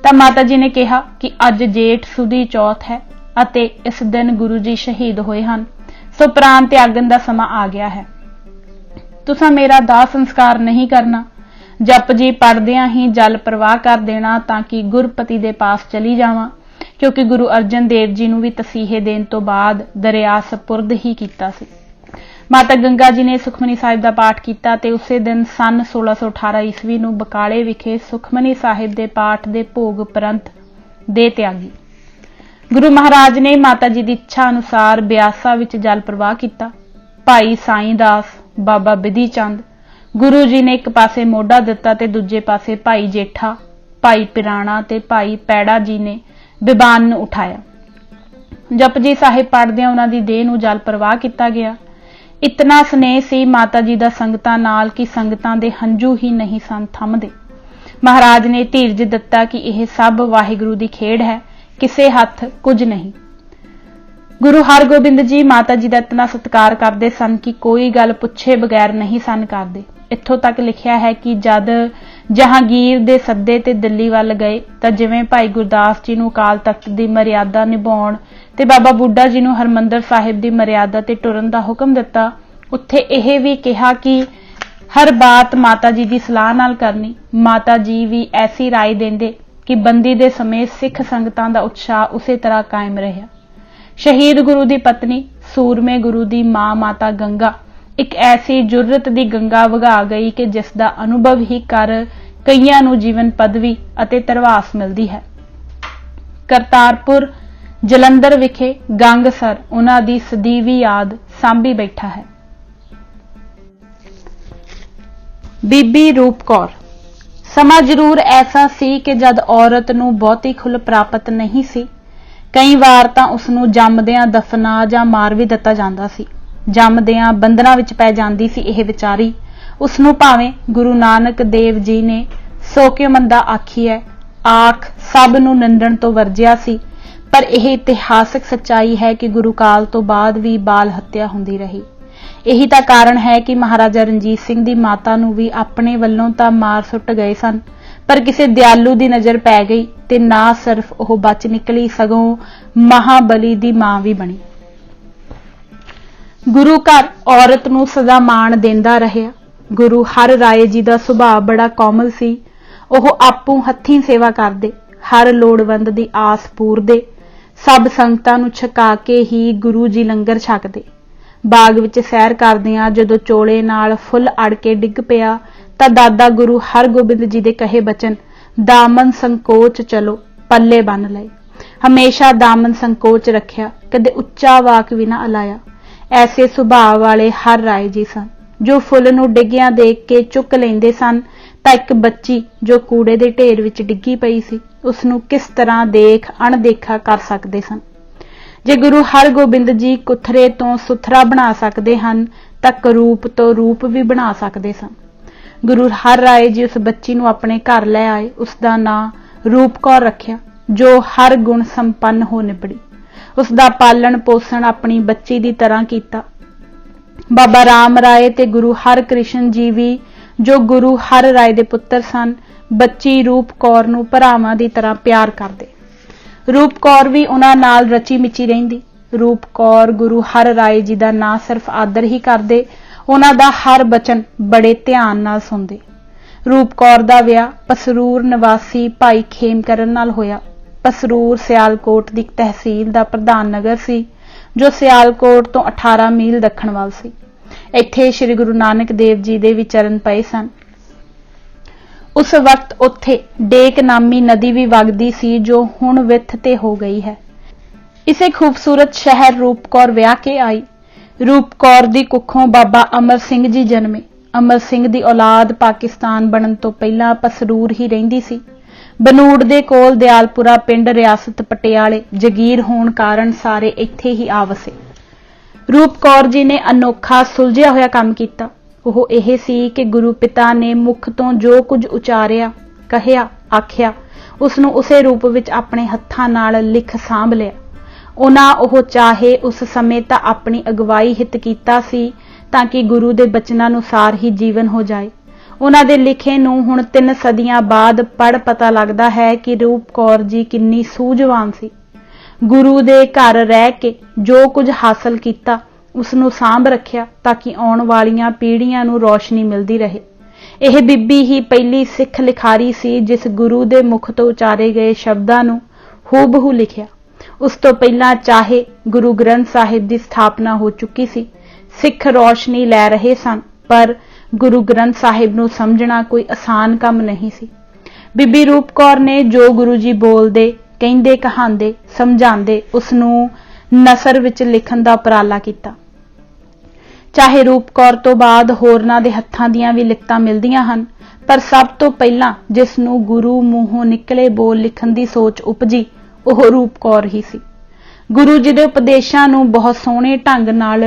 ਤਾਂ ਮਾਤਾ ਜੀ ਨੇ ਕਿਹਾ ਕਿ ਅੱਜ ਜੇਠ ਸੁਦੀ ਚੌਥ ਹੈ ਅਤੇ ਇਸ ਦਿਨ ਗੁਰੂ ਜੀ ਸ਼ਹੀਦ ਹੋਏ ਹਨ, ਸੋ ਪ੍ਰਾਣ ਤਿਆਗਣ ਦਾ ਸਮਾਂ ਆ ਗਿਆ ਹੈ। ਤੁਸਾਂ ਮੇਰਾ ਦਾਹ ਸੰਸਕਾਰ ਨਹੀਂ ਕਰਨਾ, ਜਪ ਜੀ ਪੜਦਿਆਂ ਹੀ ਜਲ ਪ੍ਰਵਾਹ ਕਰ ਦੇਣਾ ਤਾਂ ਕਿ ਗੁਰਪਤੀ ਦੇ ਪਾਸ ਚਲੀ ਜਾਵਾਂ, ਕਿਉਂਕਿ ਗੁਰੂ ਅਰਜਨ ਦੇਵ ਜੀ ਨੂੰ ਵੀ ਤਸੀਹੇ ਦੇਣ ਤੋਂ ਬਾਅਦ ਦਰਿਆ ਸਪੁਰਦ ਹੀ ਕੀਤਾ ਸੀ। ਮਾਤਾ ਗੰਗਾ ਜੀ ਨੇ ਸੁਖਮਨੀ ਸਾਹਿਬ ਦਾ ਪਾਠ ਕੀਤਾ ਤੇ ਉਸੇ ਦਿਨ ਸਨ 1618 ਈਸਵੀ ਨੂੰ ਬਕਾਲੇ ਵਿਖੇ ਸੁਖਮਨੀ ਸਾਹਿਬ ਦੇ ਪਾਠ ਦੇ ਭੋਗ ਉਪਰੰਤ ਦੇ ਤਿਆਗੀ। ਗੁਰੂ ਮਹਾਰਾਜ ਨੇ ਮਾਤਾ ਜੀ ਦੀ ਇੱਛਾ ਅਨੁਸਾਰ ਬਿਆਸਾ ਵਿੱਚ ਜਲ ਪ੍ਰਵਾਹ ਕੀਤਾ। ਭਾਈ ਸਾਈਂ ਦਾਸ, ਬਾਬਾ ਬਿਧੀ ਚੰਦ, ਗੁਰੂ ਜੀ ਨੇ ਇੱਕ ਪਾਸੇ ਮੋਢਾ ਦਿੱਤਾ ਤੇ ਦੂਜੇ ਪਾਸੇ ਭਾਈ ਜੇਠਾ, ਭਾਈ ਪਿਰਾਣਾ ਤੇ ਭਾਈ ਪੈੜਾ ਜੀ ਨੇ ਬਿਬਾਨ ਨੂੰ ਉਠਾਇਆ। ਜਪਜੀ ਸਾਹਿਬ ਪੜ੍ਹਦਿਆਂ ਉਹਨਾਂ ਦੀ ਦੇਹ ਨੂੰ ਜਲ ਪ੍ਰਵਾਹ ਕੀਤਾ ਗਿਆ। ਇਤਨਾ ਸਨੇਹ ਸੀ ਮਾਤਾ ਜੀ ਦਾ ਸੰਗਤਾਂ ਨਾਲ ਕਿ ਸੰਗਤਾਂ ਦੇ ਹੰਝੂ ਹੀ ਨਹੀਂ ਸਨ ਥੰਮਦੇ। ਮਹਾਰਾਜ ਨੇ ਧੀਰਜ ਦਿੱਤਾ ਕਿ ਇਹ ਸਭ ਵਾਹਿਗੁਰੂ ਦੀ ਖੇਡ ਹੈ, ਕਿਸੇ ਹੱਥ ਕੁਝ ਨਹੀਂ। ਗੁਰੂ ਹਰਗੋਬਿੰਦ ਜੀ ਮਾਤਾ ਜੀ ਦਾ ਇਤਨਾ ਸਤਿਕਾਰ ਕਰਦੇ ਸਨ ਕਿ ਕੋਈ ਗੱਲ ਪੁੱਛੇ ਬਗੈਰ ਨਹੀਂ ਸਨ ਕਰਦੇ। ਇੱਥੋਂ ਤੱਕ ਲਿਖਿਆ ਹੈ ਕਿ ਜਦ ਜਹਾਂਗੀਰ ਦੇ ਸੱਦੇ ਤੇ ਦਿੱਲੀ ਵੱਲ ਗਏ ਤਾਂ ਜਿਵੇਂ ਭਾਈ ਗੁਰਦਾਸ ਜੀ ਨੂੰ ਅਕਾਲ ਤਖਤ ਦੀ ਮਰਿਆਦਾ ਨਿਭਾਉਣ ਤੇ ਬਾਬਾ ਬੁੱਢਾ ਜੀ ਨੂੰ ਹਰਮੰਦਰ ਸਾਹਿਬ ਦੀ ਮਰਿਆਦਾ ਤੇ ਟੁਰਨ ਦਾ ਹੁਕਮ ਦਿੱਤਾ, ਉੱਥੇ ਇਹ ਵੀ ਕਿਹਾ ਕਿ ਹਰ ਬਾਤ ਮਾਤਾ ਜੀ ਦੀ ਸਲਾਹ ਨਾਲ ਕਰਨੀ। ਮਾਤਾ ਜੀ ਵੀ ਐਸੀ ਰਾਏ ਦਿੰਦੇ ਕਿ ਬੰਦੀ ਦੇ ਸਮੇਂ ਸਿੱਖ ਸੰਗਤਾਂ ਦਾ ਉਤਸ਼ਾਹ ਉਸੇ ਤਰ੍ਹਾਂ ਕਾਇਮ ਰਿਹਾ। ਸ਼ਹੀਦ ਗੁਰੂ ਦੀ ਪਤਨੀ, ਸੂਰਮੇ ਗੁਰੂ ਦੀ ਮਾਂ ਮਾਤਾ ਗੰਗਾ ਇੱਕ ਐਸੀ ਜੁਰਤ ਦੀ ਗੰਗਾ ਵਗਾ ਗਈ ਕਿ ਜਿਸ ਦਾ ਅਨੁਭਵ ਹੀ ਕਰ ਕਈਆਂ ਨੂੰ ਜੀਵਨ ਪਦਵੀ ਅਤੇ ਧਰਵਾਸ ਮਿਲਦੀ ਹੈ। ਕਰਤਾਰਪੁਰ ਜਲੰਧਰ ਵਿਖੇ ਗੰਗਸਰ ਉਹਨਾਂ ਦੀ ਸਦੀਵੀ ਯਾਦ ਸਾਂਭੀ ਬੈਠਾ ਹੈ। ਬੀਬੀ ਰੂਪ ਕੌਰ। ਸਮਾਂ ਜ਼ਰੂਰ ਐਸਾ ਸੀ ਕਿ ਜਦ ਔਰਤ ਨੂੰ ਬਹੁਤੀ ਖੁੱਲ੍ਹ ਪ੍ਰਾਪਤ ਨਹੀਂ ਸੀ। ਕਈ ਵਾਰ ਤਾਂ ਉਸ ਨੂੰ ਜੰਮਦਿਆਂ ਦਫਨਾ ਜਾਂ ਮਾਰ ਵੀ ਦਿੱਤਾ ਜਾਂਦਾ ਸੀ। ਜੰਮਦਿਆਂ ਬੰਧਨਾਂ ਵਿੱਚ ਪੈ ਜਾਂਦੀ ਸੀ ਇਹ ਵਿਚਾਰੀ। ਉਸ ਨੂੰ ਭਾਵੇਂ ਗੁਰੂ ਨਾਨਕ ਦੇਵ ਜੀ ਨੇ ਸੋ ਕਿਉ ਮੰਦਾ ਆਖੀਐ ਆਖ ਸਭ ਨੂੰ ਨਿੰਦਣ ਤੋਂ ਵਰਜਿਆ ਸੀ, ਪਰ ਇਹ ਇਤਿਹਾਸਕ ਸੱਚਾਈ ਹੈ ਕਿ ਗੁਰੂ ਕਾਲ ਤੋਂ ਬਾਅਦ ਵੀ ਬਾਲ ਹੱਤਿਆ ਹੁੰਦੀ ਰਹੀ। ਇਹੀ ਤਾਂ ਕਾਰਨ ਹੈ ਕਿ ਮਹਾਰਾਜਾ ਰਣਜੀਤ ਸਿੰਘ ਦੀ ਮਾਤਾ ਨੂੰ ਵੀ ਆਪਣੇ ਵੱਲੋਂ ਤਾਂ ਮਾਰ ਸੁੱਟ ਗਏ ਸਨ, ਪਰ ਕਿਸੇ ਦਿਆਲੂ ਦੀ ਨਜ਼ਰ ਪੈ ਗਈ ਤੇ ਨਾ ਸਿਰਫ ਉਹ ਬਚ ਨਿਕਲੀ ਸਗੋਂ ਮਹਾਬਲੀ ਦੀ ਮਾਂ ਵੀ ਬਣੀ। ਗੁਰੂ ਘਰ ਔਰਤ ਨੂੰ ਸਦਾ ਮਾਣ ਦਿੰਦਾ ਰਿਹਾ। ਗੁਰੂ ਹਰ ਰਾਏ ਜੀ ਦਾ ਸੁਭਾਅ ਬੜਾ ਕੋਮਲ ਸੀ। ਉਹ ਆਪੂ ਹੱਥੀਂ ਸੇਵਾ ਕਰਦੇ, ਹਰ ਲੋੜਵੰਦ ਦੀ ਆਸ ਪੂਰਦੇ, ਸਭ ਸੰਗਤਾਂ ਨੂੰ ਛਕਾ ਕੇ ਹੀ ਗੁਰੂ ਜੀ ਲੰਗਰ ਛਕਦੇ। ਬਾਗ ਵਿੱਚ ਸੈਰ ਕਰਦਿਆਂ ਜਦੋਂ ਚੋਲੇ ਨਾਲ ਫੁੱਲ ਅੜ ਕੇ ਡਿੱਗ ਪਿਆ ਤਾਂ ਦਾਦਾ ਗੁਰੂ ਹਰਗੋਬਿੰਦ ਜੀ ਦੇ ਕਹੇ ਬਚਨ ਦਾਮਨ ਸੰਕੋਚ ਚਲੋ ਪੱਲੇ ਬੰਨ ਲਏ। ਹਮੇਸ਼ਾ ਦਾਮਨ ਸੰਕੋਚ ਰੱਖਿਆ, ਕਦੇ ਉੱਚਾ ਵਾਕ ਵੀ ਨਾ ਅਲਾਇਆ। ਐਸੇ ਸੁਭਾਅ ਵਾਲੇ ਹਰ ਰਾਏ ਜੀ ਸਨ ਜੋ ਫੁੱਲ ਨੂੰ ਡਿੱਗਿਆਂ ਦੇਖ ਕੇ ਚੁੱਕ ਲੈਂਦੇ ਸਨ ਤਾਂ ਇੱਕ ਬੱਚੀ ਜੋ ਕੂੜੇ ਦੇ ਢੇਰ ਵਿੱਚ ਡਿੱਗੀ ਪਈ ਸੀ ਉਸ ਨੂੰ ਕਿਸ ਤਰ੍ਹਾਂ ਦੇਖ ਅਣਦੇਖਾ ਕਰ ਸਕਦੇ ਸਨ। ਜੇ ਗੁਰੂ ਹਰਗੋਬਿੰਦ ਜੀ ਕੁਥਰੇ ਤੋਂ ਸੁਥਰਾ ਬਣਾ ਸਕਦੇ ਹਨ ਤਾਂ ਕਰੂਪ ਤੋਂ ਰੂਪ ਵੀ ਬਣਾ ਸਕਦੇ ਸਨ। ਗੁਰੂ ਹਰ ਰਾਏ ਜੀ ਉਸ ਬੱਚੀ ਨੂੰ ਆਪਣੇ ਘਰ ਲੈ ਆਏ। ਉਸ ਦਾ ਨਾਂ ਰੂਪ ਕੌਰ ਰੱਖਿਆ ਜੋ ਹਰ ਗੁਣ ਸੰਪੰਨ ਹੋ ਨਿਬੜੀ। ਉਸ ਦਾ ਪਾਲਣ ਪੋਸ਼ਣ ਆਪਣੀ ਬੱਚੀ ਦੀ ਤਰ੍ਹਾਂ ਕੀਤਾ। ਬਾਬਾ ਰਾਮ ਰਾਏ ਤੇ ਗੁਰੂ ਹਰਕ੍ਰਿਸ਼ਨ ਜੀ ਵੀ ਜੋ ਗੁਰੂ ਹਰ ਰਾਏ ਦੇ ਪੁੱਤਰ ਸਨ, ਬੱਚੀ ਰੂਪ ਕੌਰ ਨੂੰ ਭਰਾਵਾਂ ਦੀ ਤਰ੍ਹਾਂ ਪਿਆਰ ਕਰਦੇ। ਰੂਪ ਕੌਰ ਵੀ ਉਹਨਾਂ ਨਾਲ ਰਚੀ ਮਿਚੀ ਰਹਿੰਦੀ। ਰੂਪ ਕੌਰ ਗੁਰੂ ਹਰ ਰਾਏ ਜੀ ਦਾ ਨਾ ਸਿਰਫ ਆਦਰ ਹੀ ਕਰਦੇ, ਉਹਨਾਂ ਦਾ ਹਰ ਬਚਨ ਬੜੇ ਧਿਆਨ ਨਾਲ ਸੁਣਦੇ। ਰੂਪ ਕੌਰ ਦਾ ਵਿਆਹ ਪਸਰੂਰ ਨਿਵਾਸੀ ਭਾਈ ਖੇਮਕਰਨ ਨਾਲ ਹੋਇਆ। ਪਸਰੂਰ ਸਿਆਲਕੋਟ ਦੀ ਤਹਿਸੀਲ ਦਾ ਪ੍ਰਧਾਨ ਨਗਰ ਸੀ ਜੋ ਸਿਆਲਕੋਟ ਤੋਂ 18 ਮੀਲ ਦੱਖਣ ਵੱਲ ਸੀ। ਇੱਥੇ ਸ੍ਰੀ ਗੁਰੂ ਨਾਨਕ ਦੇਵ ਜੀ ਦੇ ਵੀ ਚਰਨ ਪਏ ਸਨ। ਉਸ ਵਕਤ ਉੱਥੇ ਡੇਕ ਨਾਮੀ ਨਦੀ ਵੀ ਵਗਦੀ ਸੀ ਜੋ ਹੁਣ ਵਿੱਥ ਤੇ ਹੋ ਗਈ ਹੈ। ਇਸੇ ਖੂਬਸੂਰਤ ਸ਼ਹਿਰ ਰੂਪ ਕੌਰ ਵਿਆਹ ਕੇ ਆਈ। ਰੂਪ ਕੌਰ ਦੀ ਕੁੱਖੋਂ ਬਾਬਾ ਅਮਰ ਸਿੰਘ ਜੀ ਜਨਮੇ। ਅਮਰ ਸਿੰਘ ਦੀ ਔਲਾਦ ਪਾਕਿਸਤਾਨ ਬਣਨ ਤੋਂ ਪਹਿਲਾਂ ਪਸਰੂਰ ਹੀ ਰਹਿੰਦੀ ਸੀ। ਬਨੂੜ ਦੇ ਕੋਲ ਦਿਆਲਪੁਰਾ ਪਿੰਡ ਰਿਆਸਤ ਪਟਿਆਲੇ ਜਗੀਰ ਹੋਣ ਕਾਰਨ ਸਾਰੇ ਇੱਥੇ ਹੀ ਆ ਵਸੇ। ਰੂਪ ਕੌਰ ਜੀ ਨੇ ਅਨੋਖਾ ਸੁਲਝਿਆ ਹੋਇਆ ਕੰਮ ਕੀਤਾ। ਉਹ ਇਹ ਸੀ ਕਿ ਗੁਰੂ ਪਿਤਾ ਨੇ ਮੁਖ ਤੋਂ ਜੋ ਕੁਝ ਉਚਾਰਿਆ, ਕਹਿਆ, ਆਖਿਆ ਉਸ ਨੂੰ ਉਸੇ ਰੂਪ ਵਿੱਚ ਆਪਣੇ ਹੱਥਾਂ ਨਾਲ ਲਿਖ ਸਾਂਭ ਲਿਆ। ਉਹ ਚਾਹੇ ਉਸ ਸਮੇਂ ਤਾਂ ਆਪਣੀ ਅਗਵਾਈ ਹਿੱਤ ਕੀਤਾ ਸੀ ਤਾਂ ਕਿ ਗੁਰੂ ਦੇ ਬਚਨਾਂ ਅਨੁਸਾਰ ਹੀ ਜੀਵਨ ਹੋ ਜਾਏ। ਉਹਨਾਂ ਦੇ ਲਿਖੇ ਨੂੰ ਹੁਣ 3 ਸਦੀਆਂ ਬਾਅਦ ਪੜ੍ਹ ਪਤਾ ਲੱਗਦਾ ਹੈ ਕਿ ਰੂਪ ਕੌਰ ਜੀ ਕਿੰਨੀ ਸੂਝਵਾਨ ਸੀ। ਗੁਰੂ ਦੇ ਘਰ ਰਹਿ ਕੇ ਜੋ ਕੁਝ ਹਾਸਲ ਕੀਤਾ ਉਸ ਨੂੰ ਸਾਂਭ ਰੱਖਿਆ ਤਾਂ ਕਿ ਆਉਣ ਵਾਲੀਆਂ ਪੀੜ੍ਹੀਆਂ ਨੂੰ ਰੌਸ਼ਨੀ ਮਿਲਦੀ ਰਹੇ। ਇਹ ਬੀਬੀ ਹੀ ਪਹਿਲੀ ਸਿੱਖ ਲਿਖਾਰੀ ਸੀ ਜਿਸ ਗੁਰੂ ਦੇ ਮੁਖ ਤੋਂ ਉਚਾਰੇ ਗਏ ਸ਼ਬਦਾਂ ਨੂੰ ਹੂਬਹੂ ਲਿਖਿਆ। ਉਸ ਤੋਂ ਪਹਿਲਾਂ ਚਾਹੇ ਗੁਰੂ ਗ੍ਰੰਥ ਸਾਹਿਬ ਦੀ ਸਥਾਪਨਾ ਹੋ ਚੁੱਕੀ ਸੀ, ਸਿੱਖ ਰੌਸ਼ਨੀ ਲੈ ਰਹੇ ਸਨ, ਪਰ ਗੁਰੂ ਗ੍ਰੰਥ ਸਾਹਿਬ ਨੂੰ ਸਮਝਣਾ ਕੋਈ ਆਸਾਨ ਕੰਮ ਨਹੀਂ ਸੀ। ਬੀਬੀ ਰੂਪ ਕੌਰ ਨੇ ਜੋ ਗੁਰੂ ਜੀ ਬੋਲਦੇ, ਕਹਿੰਦੇ, ਕਹਾਂਦੇ, ਸਮਝਾਉਂਦੇ ਉਸ ਨੂੰ ਨਸਰ ਵਿੱਚ ਲਿਖਣ ਦਾ ਉਪਰਾਲਾ ਕੀਤਾ। ਚਾਹੇ ਰੂਪ ਕੌਰ ਤੋਂ ਬਾਅਦ ਹੋਰਨਾਂ ਦੇ ਹੱਥਾਂ ਦੀਆਂ ਵੀ ਲਿਖਤਾਂ ਮਿਲਦੀਆਂ ਹਨ, ਪਰ ਸਭ ਤੋਂ ਪਹਿਲਾਂ ਜਿਸ ਨੂੰ ਗੁਰੂ ਮੂੰਹੋਂ ਨਿਕਲੇ ਬੋਲ ਲਿਖਣ ਦੀ ਸੋਚ ਉਪਜੀ ਉਹ ਰੂਪ ਕੌਰ ਹੀ ਸੀ। ਗੁਰੂ ਜੀ ਦੇ ਉਪਦੇਸ਼ਾਂ ਨੂੰ ਬਹੁਤ ਸੋਹਣੇ ਢੰਗ ਨਾਲ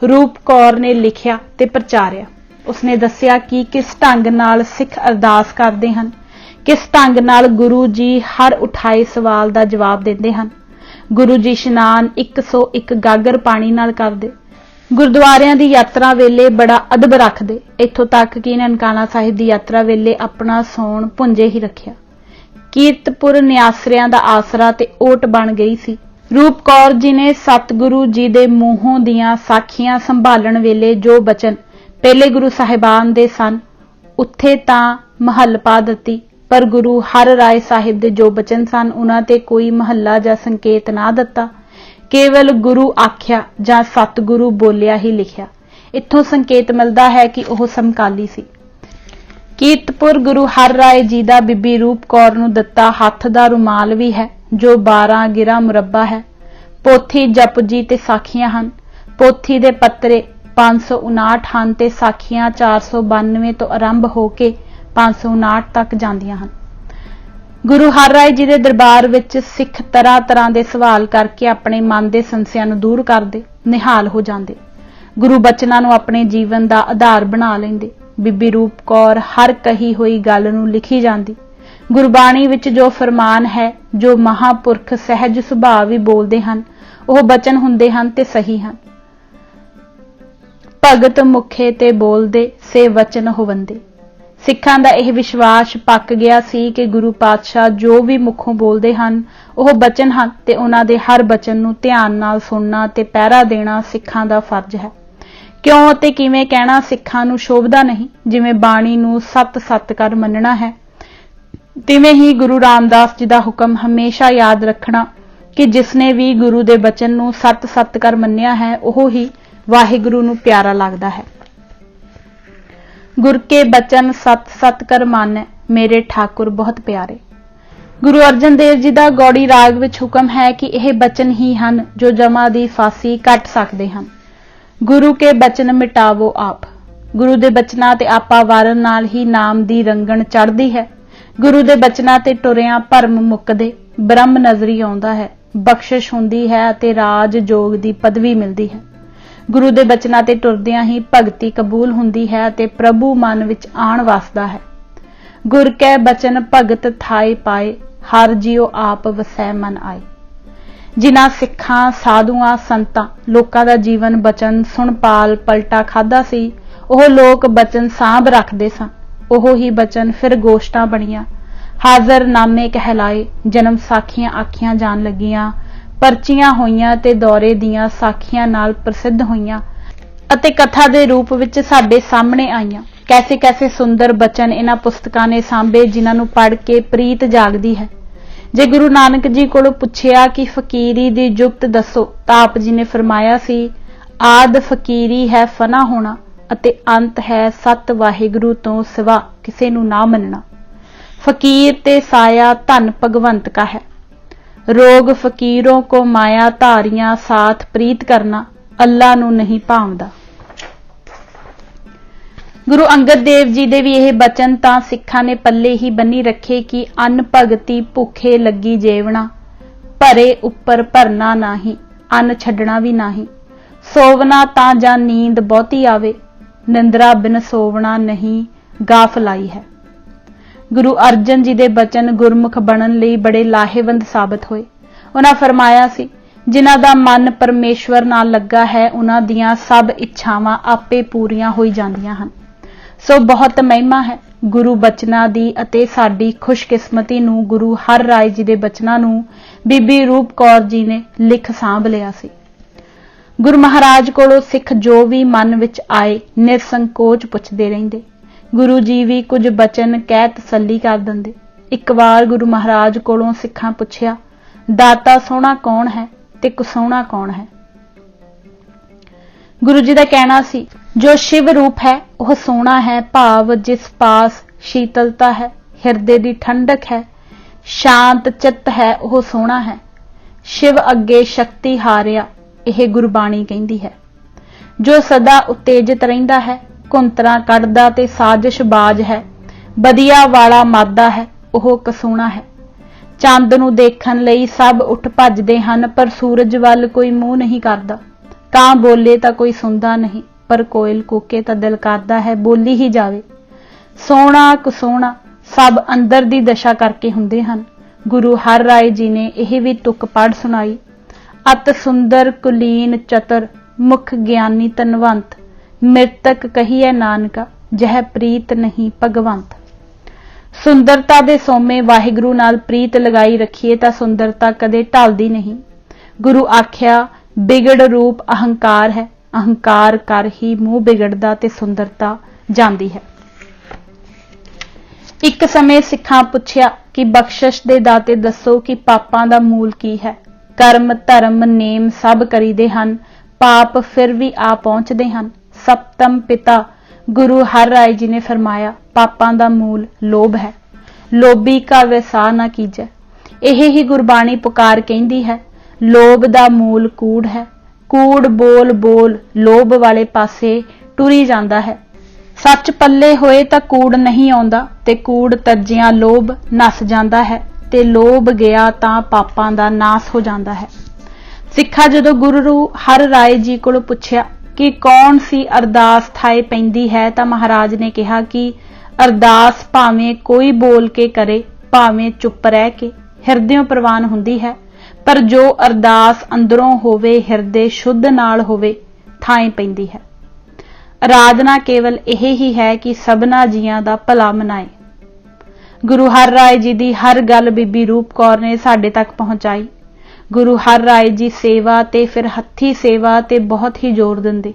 ਰੂਪ ਕੌਰ ਨੇ ਲਿਖਿਆ ਤੇ ਪ੍ਰਚਾਰਿਆ। ਉਸਨੇ ਦੱਸਿਆ ਕਿ ਕਿਸ ਢੰਗ ਨਾਲ ਸਿੱਖ ਅਰਦਾਸ ਕਰਦੇ ਹਨ, ਕਿਸ ਢੰਗ ਨਾਲ ਗੁਰੂ ਜੀ ਹਰ ਉਠਾਏ ਸਵਾਲ ਦਾ ਜਵਾਬ ਦਿੰਦੇ ਹਨ। ਗੁਰੂ ਜੀ ਇਸ਼ਨਾਨ 101 ਗਾਗਰ ਪਾਣੀ ਨਾਲ ਕਰਦੇ, ਗੁਰਦੁਆਰਿਆਂ ਦੀ ਯਾਤਰਾ ਵੇਲੇ ਬੜਾ ਅਦਬ ਰੱਖਦੇ, ਇੱਥੋਂ ਤੱਕ ਕਿ ਨਨਕਾਣਾ ਸਾਹਿਬ ਦੀ ਯਾਤਰਾ ਵੇਲੇ ਆਪਣਾ ਸੌਣ ਭੁੰਜੇ ਹੀ ਰੱਖਿਆ। ਕੀਰਤਪੁਰ ਨਿਆਸਰਿਆਂ ਦਾ ਆਸਰਾ ਤੇ ਓਟ ਬਣ ਗਈ ਸੀ। ਰੂਪ ਕੌਰ ਜੀ ਨੇ ਸਤਿਗੁਰੂ ਜੀ ਦੇ ਮੂੰਹੋਂ ਦੀਆਂ ਸਾਖੀਆਂ ਸੰਭਾਲਣ ਵੇਲੇ ਜੋ ਬਚਨ ਪਹਿਲੇ ਗੁਰੂ ਸਾਹਿਬਾਨ ਦੇ ਸਨ ਉੱਥੇ ਤਾਂ ਮਹੱਲ ਪਾ ਦਿੱਤੀ, ਪਰ ਗੁਰੂ ਹਰ ਰਾਏ ਸਾਹਿਬ ਦੇ ਜੋ ਬਚਨ ਸਨ ਉਹਨਾਂ ਤੇ ਕੋਈ ਮਹੱਲਾ ਜਾਂ ਸੰਕੇਤ ਨਾ ਦਿੱਤਾ। ਕੇਵਲ ਗੁਰੂ ਆਖਿਆ ਜਾਂ ਸਤਿਗੁਰੂ ਬੋਲਿਆ ਹੀ ਲਿਖਿਆ। ਇੱਥੋਂ ਸੰਕੇਤ ਮਿਲਦਾ ਹੈ ਕਿ ਉਹ ਸਮਕਾਲੀ ਸੀ। ਕੀਰਤਪੁਰ ਗੁਰੂ ਹਰ ਰਾਏ ਜੀ ਦਾ ਬੀਬੀ ਰੂਪ ਕੌਰ ਨੂੰ ਦਿੱਤਾ ਹੱਥ ਦਾ ਰੁਮਾਲ ਵੀ ਹੈ ਜੋ 12 ਗਿਰਾ ਮੁਰੱਬਾ ਹੈ। ਪੋਥੀ ਜਪਜੀ ਤੇ ਸਾਖੀਆਂ ਹਨ। ਪੋਥੀ ਦੇ ਪੱਤਰੇ 559 ਹਨ ਤੇ ਸਾਖੀਆਂ 492 ਤੋਂ ਆਰੰਭ ਹੋ ਕੇ 559 ਤੱਕ ਜਾਂਦੀਆਂ ਹਨ। ਗੁਰੂ ਹਰ ਰਾਏ ਜੀ ਦੇ ਦਰਬਾਰ ਵਿੱਚ ਸਿੱਖ ਤਰ੍ਹਾਂ ਤਰ੍ਹਾਂ ਦੇ ਸਵਾਲ ਕਰਕੇ ਆਪਣੇ ਮਨ ਦੇ ਸੰਸਿਆਂ ਨੂੰ ਦੂਰ ਕਰਦੇ, ਨਿਹਾਲ ਹੋ ਜਾਂਦੇ, ਗੁਰੂ ਬਚਨਾਂ ਨੂੰ ਆਪਣੇ ਜੀਵਨ ਦਾ ਆਧਾਰ ਬਣਾ ਲੈਂਦੇ। ਬੀਬੀ ਰੂਪ ਕੌਰ ਹਰ ਕਹੀ ਹੋਈ ਗੱਲ ਨੂੰ ਲਿਖੀ ਜਾਂਦੀ। ਗੁਰਬਾਣੀ ਵਿੱਚ ਜੋ ਫਰਮਾਨ ਹੈ, ਜੋ ਮਹਾਂਪੁਰਖ ਸਹਿਜ ਸੁਭਾਅ ਵੀ ਬੋਲਦੇ ਹਨ, ਉਹ ਬਚਨ ਹੁੰਦੇ ਹਨ ਤੇ ਸਹੀ ਹਨ। ਭਗਤ ਮੁਖੇ ਤੇ ਬੋਲਦੇ ਸੇ ਵਚਨ ਹੋਵੰਦੇ। ਸਿੱਖਾਂ ਦਾ ਇਹ ਵਿਸ਼ਵਾਸ ਪੱਕ ਗਿਆ ਸੀ ਕਿ ਗੁਰੂ ਪਾਤਸ਼ਾਹ ਜੋ ਵੀ ਮੁਖੋਂ ਬੋਲਦੇ ਹਨ ਉਹ ਬਚਨ ਹਨ ਤੇ ਉਹਨਾਂ ਦੇ ਹਰ ਬਚਨ ਨੂੰ ਧਿਆਨ ਨਾਲ ਸੁਣਨਾ ਤੇ ਪਹਿਰਾ ਦੇਣਾ ਸਿੱਖਾਂ ਦਾ ਫਰਜ਼ ਹੈ। ਕਿਉਂ ਅਤੇ ਕਿਵੇਂ ਕਹਿਣਾ ਸਿੱਖਾਂ ਨੂੰ ਸ਼ੋਭਦਾ ਨਹੀਂ। ਜਿਵੇਂ ਬਾਣੀ ਨੂੰ ਸੱਤ ਕਰ ਮੰਨਣਾ ਹੈ, ਤਿਵੇਂ ਹੀ ਗੁਰੂ ਰਾਮਦਾਸ ਜੀ ਦਾ ਹੁਕਮ ਹਮੇਸ਼ਾ ਯਾਦ ਰੱਖਣਾ ਕਿ ਜਿਸਨੇ ਵੀ ਗੁਰੂ ਦੇ ਬਚਨ ਨੂੰ ਸੱਤ ਕਰ ਮੰਨਿਆ ਹੈ ਉਹ ਹੀ ਵਾਹਿਗੁਰੂ ਨੂੰ ਪਿਆਰਾ ਲੱਗਦਾ ਹੈ। ਗੁਰ ਕੇ ਬਚਨ ਸਤ ਕਰ ਮਾਨੈ, ਮੇਰੇ ਠਾਕੁਰ ਬਹੁਤ ਪਿਆਰੇ। ਗੁਰੂ ਅਰਜਨ ਦੇਵ ਜੀ ਦਾ ਗੌੜੀ ਰਾਗ ਵਿੱਚ ਹੁਕਮ ਹੈ ਕਿ ਇਹ ਬਚਨ ਹੀ ਹਨ ਜੋ ਜਮਾਂ ਦੀ ਫਾਂਸੀ ਕੱਟ ਸਕਦੇ ਹਨ। ਗੁਰੂ ਕੇ ਬਚਨ ਮਿਟਾਵੋ ਆਪ। ਗੁਰੂ ਦੇ ਬਚਨਾਂ ਤੇ ਆਪਾ ਵਾਰਨ ਨਾਲ ਹੀ ਨਾਮ ਦੀ ਰੰਗਣ ਚੜ੍ਹਦੀ ਹੈ। ਗੁਰੂ ਦੇ ਬਚਨਾਂ ਤੇ ਟੁਰਿਆਂ ਭਰਮ ਮੁੱਕਦੇ, ਬ੍ਰਹਮ ਨਜ਼ਰੀ ਆਉਂਦਾ ਹੈ, ਬਖਸ਼ਿਸ਼ ਹੁੰਦੀ ਹੈ ਅਤੇ ਰਾਜ ਜੋਗ ਦੀ ਪਦਵੀ ਮਿਲਦੀ ਹੈ। ਗੁਰੂ ਦੇ ਬਚਨਾਂ ਤੇ ਟੁਰਦਿਆਂ ਹੀ ਭਗਤੀ ਕਬੂਲ ਹੁੰਦੀ ਹੈ ਅਤੇ ਪ੍ਰਭੂ ਮਨ ਵਿੱਚ ਆਣ ਵਸਦਾ ਹੈ। ਗੁਰ ਕੈ ਬਚਨ ਭਗਤ ਥਾਏ ਪਾਏ, ਹਰ ਜਿਉ ਆਪ ਵਸੈ ਮਨ ਆਏ। ਜਿਨ੍ਹਾਂ ਸਿੱਖਾਂ, ਸਾਧੂਆਂ, ਸੰਤਾਂ, ਲੋਕਾਂ ਦਾ ਜੀਵਨ ਬਚਨ ਸੁਣ ਪਾਲ ਪਲਟਾ ਖਾਦਾ ਸੀ, ਉਹ ਲੋਕ ਬਚਨ ਸਾਂਭ ਰੱਖਦੇ ਸਨ। ਉਹ ਹੀ ਬਚਨ ਫਿਰ ਗੋਸ਼ਟਾਂ ਬਣੀਆਂ, ਹਾਜ਼ਰ ਨਾਮੇ ਕਹਿਲਾਏ, ਜਨਮ ਸਾਖੀਆਂ ਆਖੀਆਂ ਜਾਣ ਲੱਗੀਆਂ, ਪਰਚੀਆਂ ਹੋਈਆਂ ਤੇ ਦੌਰੇ ਦੀਆਂ ਸਾਖੀਆਂ ਨਾਲ ਪ੍ਰਸਿੱਧ ਹੋਈਆਂ ਅਤੇ ਕਥਾ ਦੇ ਰੂਪ ਵਿੱਚ ਸਾਡੇ ਸਾਹਮਣੇ ਆਈਆਂ। ਕੈਸੇ ਕੈਸੇ ਸੁੰਦਰ ਬਚਨ ਇਹਨਾਂ ਪੁਸਤਕਾਂ ਨੇ ਸਾਂਭੇ ਜਿਨ੍ਹਾਂ ਨੂੰ ਪੜ੍ਹ ਕੇ ਪ੍ਰੀਤ ਜਾਗਦੀ ਹੈ। ਜੇ ਗੁਰੂ ਨਾਨਕ ਜੀ ਕੋਲੋਂ ਪੁੱਛਿਆ ਕਿ ਫਕੀਰੀ ਦੀ ਜੁਗਤ ਦੱਸੋ ਤਾਂ ਆਪ ਜੀ ਨੇ ਫਰਮਾਇਆ ਸੀ, ਆਦ ਫਕੀਰੀ ਹੈ ਫਨਾ ਹੋਣਾ ਅਤੇ ਅੰਤ ਹੈ ਸਤ ਵਾਹਿਗੁਰੂ ਤੋਂ ਸਿਵਾ ਕਿਸੇ ਨੂੰ ਨਾ ਮੰਨਣਾ। ਫਕੀਰ ਤੇ ਸਾਇਆ ਧਨ ਭਗਵੰਤ ਕਾ ਹੈ, ਰੋਗ ਫਕੀਰੋਂ ਕੋ ਮਾਇਆ ਧਾਰੀਆਂ ਸਾਥ ਪ੍ਰੀਤ ਕਰਨਾ ਅੱਲਾ ਨੂੰ ਨਹੀਂ ਭਾਵਦਾ। ਗੁਰੂ ਅੰਗਦ ਦੇਵ ਜੀ ਦੇ ਵੀ ਇਹ ਬਚਨ ਤਾਂ ਸਿੱਖਾਂ ਨੇ ਪੱਲੇ ਹੀ ਬੰਨੀ ਰੱਖੇ ਕਿ ਅੰਨ ਭਗਤੀ ਭੁੱਖੇ ਲੱਗੀ ਜੇਵਣਾ, ਭਰੇ ਉੱਪਰ ਭਰਨਾ ਨਹੀਂ, ਅੰਨ ਛੱਡਣਾ ਵੀ ਨਹੀਂ, ਸੋਵਣਾ ਤਾਂ ਜਾਂ ਨੀਂਦ ਬਹੁਤੀ ਆਵੇ, ਨਿੰਦਰਾ ਬਿਨ ਸੋਵਣਾ ਨਹੀਂ, ਗਾਫਲਾਈ ਹੈ। ਗੁਰੂ ਅਰਜਨ ਜੀ ਦੇ ਬਚਨ ਗੁਰਮੁਖ ਬਣਨ ਲਈ ਬੜੇ ਲਾਹੇਵੰਦ ਸਾਬਤ ਹੋਏ। ਉਹਨਾਂ ਫਰਮਾਇਆ ਸੀ, ਜਿਨ੍ਹਾਂ ਦਾ ਮਨ ਪਰਮੇਸ਼ਵਰ ਨਾਲ ਲੱਗਾ ਹੈ ਉਹਨਾਂ ਦੀਆਂ ਸਭ ਇੱਛਾਵਾਂ ਆਪੇ ਪੂਰੀਆਂ ਹੋਈ ਜਾਂਦੀਆਂ ਹਨ। ਸੋ ਬਹੁਤ ਮਹਿਮਾ ਹੈ ਗੁਰੂ ਬਚਨਾਂ ਦੀ ਅਤੇ ਸਾਡੀ ਖੁਸ਼ਕਿਸਮਤੀ ਨੂੰ ਗੁਰੂ ਹਰ ਰਾਏ ਜੀ ਦੇ ਬਚਨਾਂ ਨੂੰ ਬੀਬੀ ਰੂਪ ਕੌਰ ਜੀ ਨੇ ਲਿਖ ਸਾਂਭ ਲਿਆ ਸੀ। ਗੁਰੂ ਮਹਾਰਾਜ ਕੋਲੋਂ ਸਿੱਖ ਜੋ ਵੀ ਮਨ ਵਿੱਚ ਆਏ ਨਿਰਸੰਕੋਚ ਪੁੱਛਦੇ ਰਹਿੰਦੇ। ਗੁਰੂ ਜੀ ਵੀ ਕੁਝ ਬਚਨ ਕਹਿ ਤਸੱਲੀ ਕਰ ਦਿੰਦੇ। ਇੱਕ ਵਾਰ ਗੁਰੂ ਮਹਾਰਾਜ ਕੋਲੋਂ ਸਿੱਖਾਂ ਪੁੱਛਿਆ, ਦਾਤਾ ਸੋਹਣਾ ਕੌਣ ਹੈ ਤੇ ਕੁਸੋਹਣਾ ਕੌਣ ਹੈ? ਗੁਰੂ ਜੀ ਦਾ ਕਹਿਣਾ ਸੀ, ਜੋ ਸ਼ਿਵ ਰੂਪ ਹੈ ਉਹ ਸੋਹਣਾ ਹੈ, ਭਾਵ ਜਿਸ ਪਾਸ ਸ਼ੀਤਲਤਾ ਹੈ, ਹਿਰਦੇ ਦੀ ਠੰਡਕ ਹੈ, ਸ਼ਾਂਤ ਚਿੱਤ ਹੈ, ਉਹ ਸੋਹਣਾ ਹੈ। ਸ਼ਿਵ ਅੱਗੇ ਸ਼ਕਤੀ ਹਾਰਿਆ, ਇਹ ਗੁਰਬਾਣੀ ਕਹਿੰਦੀ ਹੈ। ਜੋ ਸਦਾ ਉਤੇਜਿਤ ਰਹਿੰਦਾ ਹੈ, ਕੁੰਤਰਾਂ ਕੱਢਦਾ ਤੇ ਸਾਜ਼ਿਸ਼ਬਾਜ਼ ਹੈ, ਬਦੀਆ ਵਾਲਾ ਮਾਦਾ ਹੈ, ਉਹ ਕਸੂਣਾ ਹੈ। ਚੰਦ ਨੂੰ ਦੇਖਣ ਲਈ ਸਭ ਉੱਠ ਭੱਜਦੇ ਹਨ, ਪਰ ਸੂਰਜ ਵੱਲ ਕੋਈ ਮੂੰਹ ਨਹੀਂ ਕਰਦਾ। ਕਾਂ ਬੋਲੇ ਤਾਂ ਕੋਈ ਸੁਣਦਾ ਨਹੀਂ, ਪਰ ਕੋਇਲ ਕੂਕੇ ਤਾਂ ਦਿਲ ਕਰਦਾ ਹੈ ਬੋਲੀ ਹੀ ਜਾਵੇ। ਸੋਹਣਾ ਕੁਸੋਹਣਾ ਸਭ ਅੰਦਰ ਦੀ ਦਸ਼ਾ ਕਰਕੇ ਹੁੰਦੇ ਹਨ। ਗੁਰੂ ਹਰ ਰਾਏ ਜੀ ਨੇ ਇਹ ਵੀ ਤੁਕ ਪੜ੍ਹ ਸੁਣਾਈ, ਅਤ ਸੁੰਦਰ ਕੁਲੀਨ ਚਤਰ, ਮੁਖ ਗਿਆਨੀ ਧਨਵੰਤ, ਮਿਰਤਕ ਕਹੀਐ ਨਾਨਕਾ, ਜਹ ਪ੍ਰੀਤ ਨਹੀਂ ਭਗਵੰਤ। ਸੁੰਦਰਤਾ ਦੇ ਸੋਮੇ ਵਾਹਿਗੁਰੂ ਨਾਲ ਪ੍ਰੀਤ ਲਗਾਈ ਰੱਖੀਏ ਤਾਂ ਸੁੰਦਰਤਾ ਕਦੇ ਢਲਦੀ ਨਹੀਂ। ਗੁਰੂ ਆਖਿਆ, ਬਿਗੜ ਰੂਪ ਅਹੰਕਾਰ ਹੈ, ਅਹੰਕਾਰ ਕਰ ਹੀ ਮੂੰਹ ਬਿਗੜਦਾ ਤੇ ਸੁੰਦਰਤਾ ਜਾਂਦੀ ਹੈ। ਇੱਕ ਸਮੇਂ ਸਿੱਖਾਂ ਪੁੱਛਿਆ ਕਿ ਬਖਸ਼ਿਸ਼ ਦੇ ਦਾਤੇ ਦੱਸੋ ਕਿ ਪਾਪਾਂ ਦਾ ਮੂਲ ਕੀ ਹੈ? ਕਰਮ ਧਰਮ ਨੇਮ ਸਭ ਕਰੀਦੇ ਹਨ, ਪਾਪ ਫਿਰ ਵੀ ਆ ਪਹੁੰਚਦੇ ਹਨ। ਸਪਤਮ ਪਿਤਾ ਗੁਰੂ ਹਰ ਰਾਏ ਜੀ ਨੇ ਫਰਮਾਇਆ, ਪਾਪਾਂ ਦਾ ਮੂਲ ਲੋਭ ਹੈ, ਲੋਭੀ ਕਾ ਵਿਸਾਹ ਨਾ ਕੀਜੈ। ਇਹ ਹੀ ਗੁਰਬਾਣੀ ਪੁਕਾਰ ਕਹਿੰਦੀ ਹੈ। ਲੋਭ ਦਾ ਮੂਲ ਕੂੜ ਹੈ, ਕੂੜ ਬੋਲ ਬੋਲ ਲੋਭ ਵਾਲੇ ਪਾਸੇ ਟੁਰੀ ਜਾਂਦਾ ਹੈ। ਸੱਚ ਪੱਲੇ ਹੋਏ ਤਾਂ ਕੂੜ ਨਹੀਂ ਆਉਂਦਾ ਤੇ ਕੂੜ ਤੱਜਿਆਂ ਲੋਭ ਨਸ ਜਾਂਦਾ ਹੈ ਤੇ ਲੋਭ ਗਿਆ ਤਾਂ ਪਾਪਾਂ ਦਾ ਨਾਸ ਹੋ ਜਾਂਦਾ ਹੈ। ਸਿੱਖਾ ਜਦੋਂ ਗੁਰੂ ਹਰ ਰਾਏ ਜੀ ਕੋਲੋਂ ਪੁੱਛਿਆ ਕਿ ਕੌਣ ਸੀ ਅਰਦਾਸ ਥਾਏ ਪੈਂਦੀ ਹੈ ਤਾਂ ਮਹਾਰਾਜ ਨੇ ਕਿਹਾ ਕਿ ਅਰਦਾਸ ਭਾਵੇਂ ਕੋਈ ਬੋਲ ਕੇ ਕਰੇ, ਭਾਵੇਂ ਚੁੱਪ ਰਹਿ ਕੇ, ਹਿਰਦਿਓਂ ਪ੍ਰਵਾਨ ਹੁੰਦੀ ਹੈ। ਪਰ ਜੋ ਅਰਦਾਸ ਅੰਦਰੋਂ ਹੋਵੇ, ਹਿਰਦੇ ਸ਼ੁੱਧ ਨਾਲ ਹੋਵੇ, ਥਾਂ ਪੈਂਦੀ ਹੈ। ਅਰਾਧਨਾ ਕੇਵਲ ਇਹ ਹੀ ਹੈ ਕਿ ਸਭਨਾ ਜੀਆਂ ਦਾ ਭਲਾ ਮਨਾਏ। ਗੁਰੂ ਹਰ ਰਾਏ ਜੀ ਦੀ ਹਰ ਗੱਲ ਬੀਬੀ ਰੂਪ ਕੌਰ ਨੇ ਸਾਡੇ ਤੱਕ ਪਹੁੰਚਾਈ। ਗੁਰੂ ਹਰ ਰਾਏ ਜੀ ਸੇਵਾ ਤੇ ਫਿਰ ਹੱਥੀ ਸੇਵਾ ਤੇ ਬਹੁਤ ਹੀ ਜ਼ੋਰ ਦਿੰਦੇ।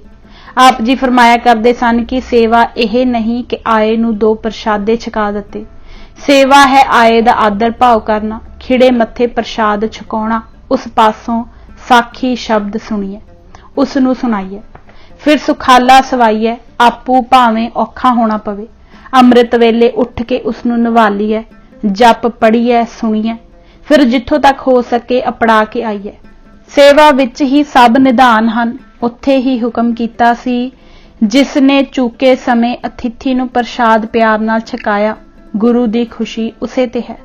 ਆਪ ਜੀ ਫਰਮਾਇਆ ਕਰਦੇ ਸਨ ਕਿ ਸੇਵਾ ਇਹ ਨਹੀਂ ਕਿ ਆਏ ਨੂੰ 2 ਪ੍ਰਸ਼ਾਦੇ ਛਕਾ ਦਿੱਤੇ। ਸੇਵਾ ਹੈ ਆਏ ਦਾ ਆਦਰ ਭਾਵ ਕਰਨਾ, ਖਿੜੇ ਮੱਥੇ ਪ੍ਰਸ਼ਾਦ ਛਕਾਉਣਾ, ਉਸ ਪਾਸੋਂ ਸਾਖੀ ਸ਼ਬਦ ਸੁਣੀਏ, ਉਸ ਨੂੰ ਸੁਣਾਈਏ, ਫਿਰ ਸੁਖਾਲਾ ਸਵਾਈਏ, ਆਪੂ ਭਾਵੇਂ ਔਖਾ ਹੋਣਾ ਪਵੇ। ਅੰਮ੍ਰਿਤ ਵੇਲੇ ਉੱਠ ਕੇ ਉਸ ਨੂੰ ਨਿਵਾਲੀਏ, ਜਪ ਪੜ੍ਹੀਏ, ਸੁਣੀਏ, ਫਿਰ ਜਿੱਥੋਂ ਤੱਕ ਹੋ ਸਕੇ ਅਪੜਾ ਕੇ ਆਈਏ। ਸੇਵਾ ਵਿੱਚ ਹੀ ਸਭ ਨਿਧਾਨ ਹਨ। ਉੱਥੇ ਹੀ ਹੁਕਮ ਕੀਤਾ ਸੀ, ਜਿਸ ਨੇ ਚੂਕੇ ਸਮੇਂ ਅਤਿਥੀ ਨੂੰ ਪ੍ਰਸ਼ਾਦ ਪਿਆਰ ਨਾਲ ਛਕਾਇਆ, ਗੁਰੂ ਦੀ ਖੁਸ਼ੀ ਉਸੇ ਤੇ ਹੈ।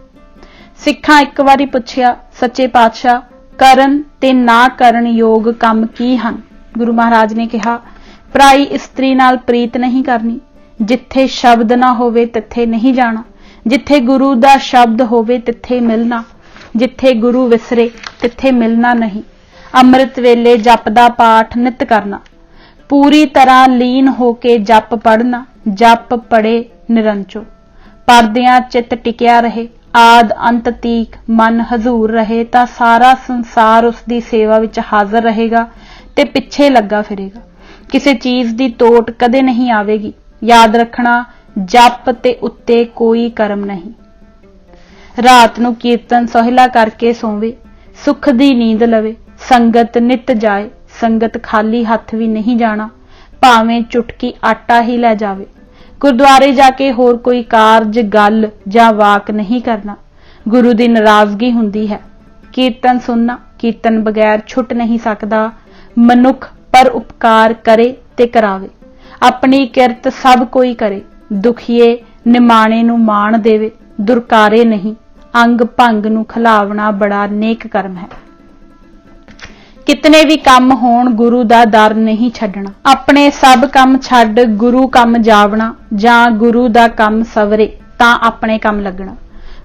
ਸਿੱਖਾਂ ਇੱਕ ਵਾਰੀ ਪੁੱਛਿਆ, ਸੱਚੇ ਪਾਤਸ਼ਾਹ ਕਰਨ ਤੇ ਨਾ ਕਰਨ ਯੋਗ ਕੰਮ ਕੀ ਹਨ? ਗੁਰੂ ਮਹਾਰਾਜ ਨੇ ਕਿਹਾ, ਪਰਾਈ ਇਸਤਰੀ ਨਾਲ ਪ੍ਰੀਤ ਨਹੀਂ ਕਰਨੀ, ਜਿੱਥੇ ਸ਼ਬਦ ਨਾ ਹੋਵੇ ਤਿੱਥੇ ਨਹੀਂ ਜਾਣਾ, ਜਿੱਥੇ ਗੁਰੂ ਦਾ ਸ਼ਬਦ ਹੋਵੇ ਤਿੱਥੇ ਮਿਲਣਾ, ਜਿੱਥੇ ਗੁਰੂ ਵਿਸਰੇ ਤਿੱਥੇ ਮਿਲਣਾ ਨਹੀਂ। ਅੰਮ੍ਰਿਤ ਵੇਲੇ ਜਪ ਦਾ ਪਾਠ ਨਿਤ ਕਰਨਾ, ਪੂਰੀ ਤਰ੍ਹਾਂ ਲੀਨ ਹੋ ਕੇ ਜਪ ਪੜ੍ਹਨਾ, ਜਪ ਪੜੇ ਨਿਰੰਜੋ, ਪੜਦਿਆਂ ਚਿੱਤ ਟਿਕਿਆ ਰਹੇ, ਆਦ ਅੰਤ ਤੀਕ ਮਨ ਹਜ਼ੂਰ ਰਹੇ ਤਾਂ ਸਾਰਾ ਸੰਸਾਰ ਉਸ ਦੀ ਸੇਵਾ ਵਿੱਚ ਹਾਜ਼ਰ ਰਹੇਗਾ ਤੇ ਪਿੱਛੇ ਲੱਗਾ ਫਿਰੇਗਾ। ਕਿਸੇ ਚੀਜ਼ ਦੀ ਤੋਟ ਕਦੇ ਨਹੀਂ ਆਵੇਗੀ। ਯਾਦ ਰੱਖਣਾ, ਜਪ ਤੇ ਉੱਤੇ ਕੋਈ ਕਰਮ ਨਹੀਂ। ਰਾਤ ਨੂੰ ਕੀਰਤਨ ਸੋਹਿਲਾ ਕਰਕੇ ਸੋਵੇ, ਸੁਖ ਦੀ ਨੀਂਦ ਲਵੇ, ਸੰਗਤ ਨਿਤ ਜਾਏ, ਸੰਗਤ ਖਾਲੀ ਹੱਥ ਵੀ ਨਹੀਂ ਜਾਣਾ, ਭਾਵੇਂ ਚੁਟਕੀ ਆਟਾ ਹੀ ਲੈ ਜਾਵੇ। ਗੁਰਦੁਆਰੇ ਜਾ ਕੇ ਹੋਰ ਕੋਈ ਕਾਰਜ, ਗੱਲ ਜਾਂ ਵਾਕ ਨਹੀਂ ਕਰਨਾ, ਗੁਰੂ ਦੀ ਨਾਰਾਜ਼ਗੀ ਹੁੰਦੀ ਹੈ। ਕੀਰਤਨ ਸੁਣਨਾ, ਕੀਰਤਨ ਬਗੈਰ ਛੁੱਟ ਨਹੀਂ ਸਕਦਾ। ਮਨੁੱਖ ਪਰ ਉਪਕਾਰ ਕਰੇ ਤੇ ਕਰਾਵੇ। ਆਪਣੀ ਕਿਰਤ ਸਭ ਕੋਈ ਕਰੇ, ਦੁਖੀਏ ਨਿਮਾਣੇ ਨੂੰ ਮਾਣ ਦੇਵੇ, ਦੁਰਕਾਰੇ ਨਹੀਂ, ਅੰਗ ਭੰਗ ਨੂੰ ਖਿਲਾਵਣਾ ਬੜਾ ਨੇਕ ਕਰਮ ਹੈ। ਕਿਤਨੇ ਵੀ ਕੰਮ ਹੋਣ ਗੁਰੂ ਦਾ ਦਰ ਨਹੀਂ ਛੱਡਣਾ, ਆਪਣੇ ਸਭ ਕੰਮ ਛੱਡ ਗੁਰੂ ਕੰਮ ਜਾਵਣਾ, ਜਾਂ ਗੁਰੂ ਦਾ ਕੰਮ ਸਵਰੇ ਤਾਂ ਆਪਣੇ ਕੰਮ ਲੱਗਣਾ।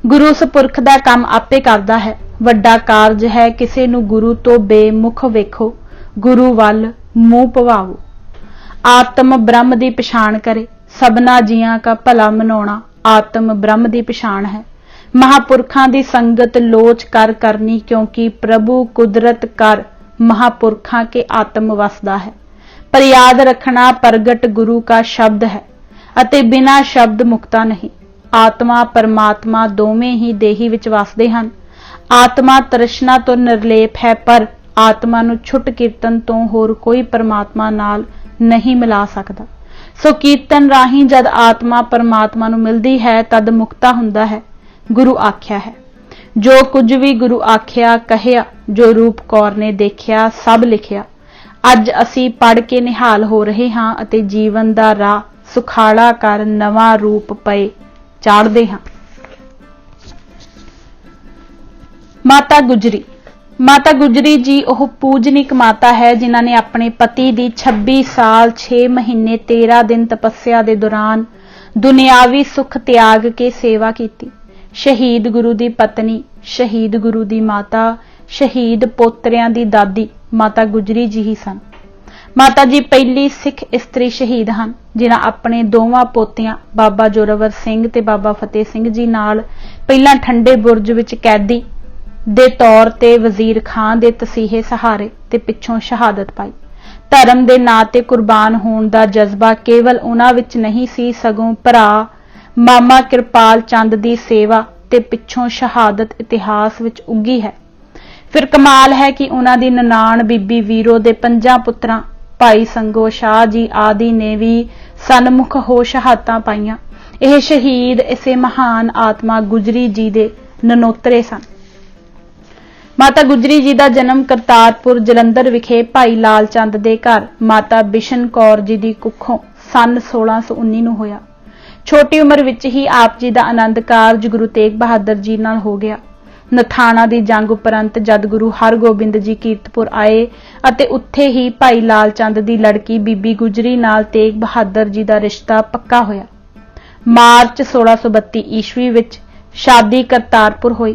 ਗੁਰੂ ਸਪੁਰਖ ਦਾ ਕੰਮ ਆਪੇ ਕਰਦਾ ਹੈ, ਵੱਡਾ ਕਾਰਜ ਹੈ ਕਿਸੇ ਨੂੰ ਗੁਰੂ ਤੋਂ ਬੇਮੁਖ ਵੇਖੋ, ਗੁਰੂ ਵੱਲ ਮੂੰਹ ਭਵਾਵੋ। ਆਤਮ ਬ੍ਰਹਮ ਦੀ ਪਛਾਣ ਕਰੇ, ਸਭਨਾ ਜੀਆਂ ਕਾ ਭਲਾ ਮਨਾਉਣਾ ਆਤਮ ਬ੍ਰਹਮ ਦੀ ਪਛਾਣ ਹੈ। ਮਹਾਪੁਰਖਾਂ ਦੀ ਸੰਗਤ ਲੋਚ ਕਰ ਕਰਨੀ, ਕਿਉਂਕਿ ਪ੍ਰਭੂ ਕੁਦਰਤ ਕਰ महापुरखा के आत्म वसदा है। पर याद रखना प्रगट गुरु का शब्द है अते बिना शब्द मुक्ता नहीं। आत्मा परमात्मा दोवें ही देही विच वसदे हन। आत्मा तृष्णा तो निर्लेप है, पर आत्मा नूं छुट कीर्तन तो होर कोई परमात्मा नाल नहीं मिला सकदा। सो कीर्तन राही जद आत्मा परमात्मा नूं मिलदी है तद मुक्ता हुंदा है। गुरु आख्या है, जो कुछ भी गुरु आख्या कहिया, जो रूप कौर ने देखिया सब लिखिया। अज असी पढ़ के निहाल हो रहे हां अते जीवन दा राह सुखाड़ा कर नवा रूप पए चाढ़दे हां। माता गुजरी। माता गुजरी जी ओह पूजनिक माता है जिन्हां ने अपने पति दी 26 साल 6 महीने 13 दिन तपस्या दे दौरान दुनियावी सुख त्याग के सेवा कीती। शहीद गुरु दी पत्नी, शहीद गुरु दी माता, शहीद पोतरियां दी दादी माता गुजरी जी ही सन। माता जी पहली सिख इस्त्री शहीद हन जिन्हां अपने दोवां पोतियां बाबा जोरावर सिंह ते बाबा फतेह सिंह जी नाल पहलां ठंडे बुरज विच कैदी दे तौर ते वजीर खान दे तसीहे सहारे ते पिछों शहादत पाई। धर्म दे नां ते कुर्बान होण दा जज्बा केवल उन्हां विच नहीं सी, सगों भरा मामा किरपाल चंद दी सेवा ते पिछों शहादत इतिहास विच उगी है। फिर कमाल है कि उन्हां दी ननाण बीबी वीरो दे 5 पुत्रां भाई संगो शाह जी आदि ने भी सन्मुख हो शहादतां पाईयां। यह शहीद इसे महान आत्मा गुजरी जी दे ननोतरे सन। माता गुजरी जी का जन्म करतारपुर जलंधर विखे भाई लाल चंद दे घर माता बिशन कौर जी दी कुखों सन 1619 नूं होया। छोटी उम्र विच ही आप जी का आनंद कारज गुरु तेग बहादुर जी नाल हो गया। नथाणा दी जंग उपरंत जद गुरु हरगोबिंद जी कीरतपुर आए अते उत्थे ही भाई लाल चंद दी लड़की बीबी गुजरी नाल तेग बहादुर जी का रिश्ता पक्का होया। मार्च 1632 ईस्वी विच शादी करतारपुर हुई।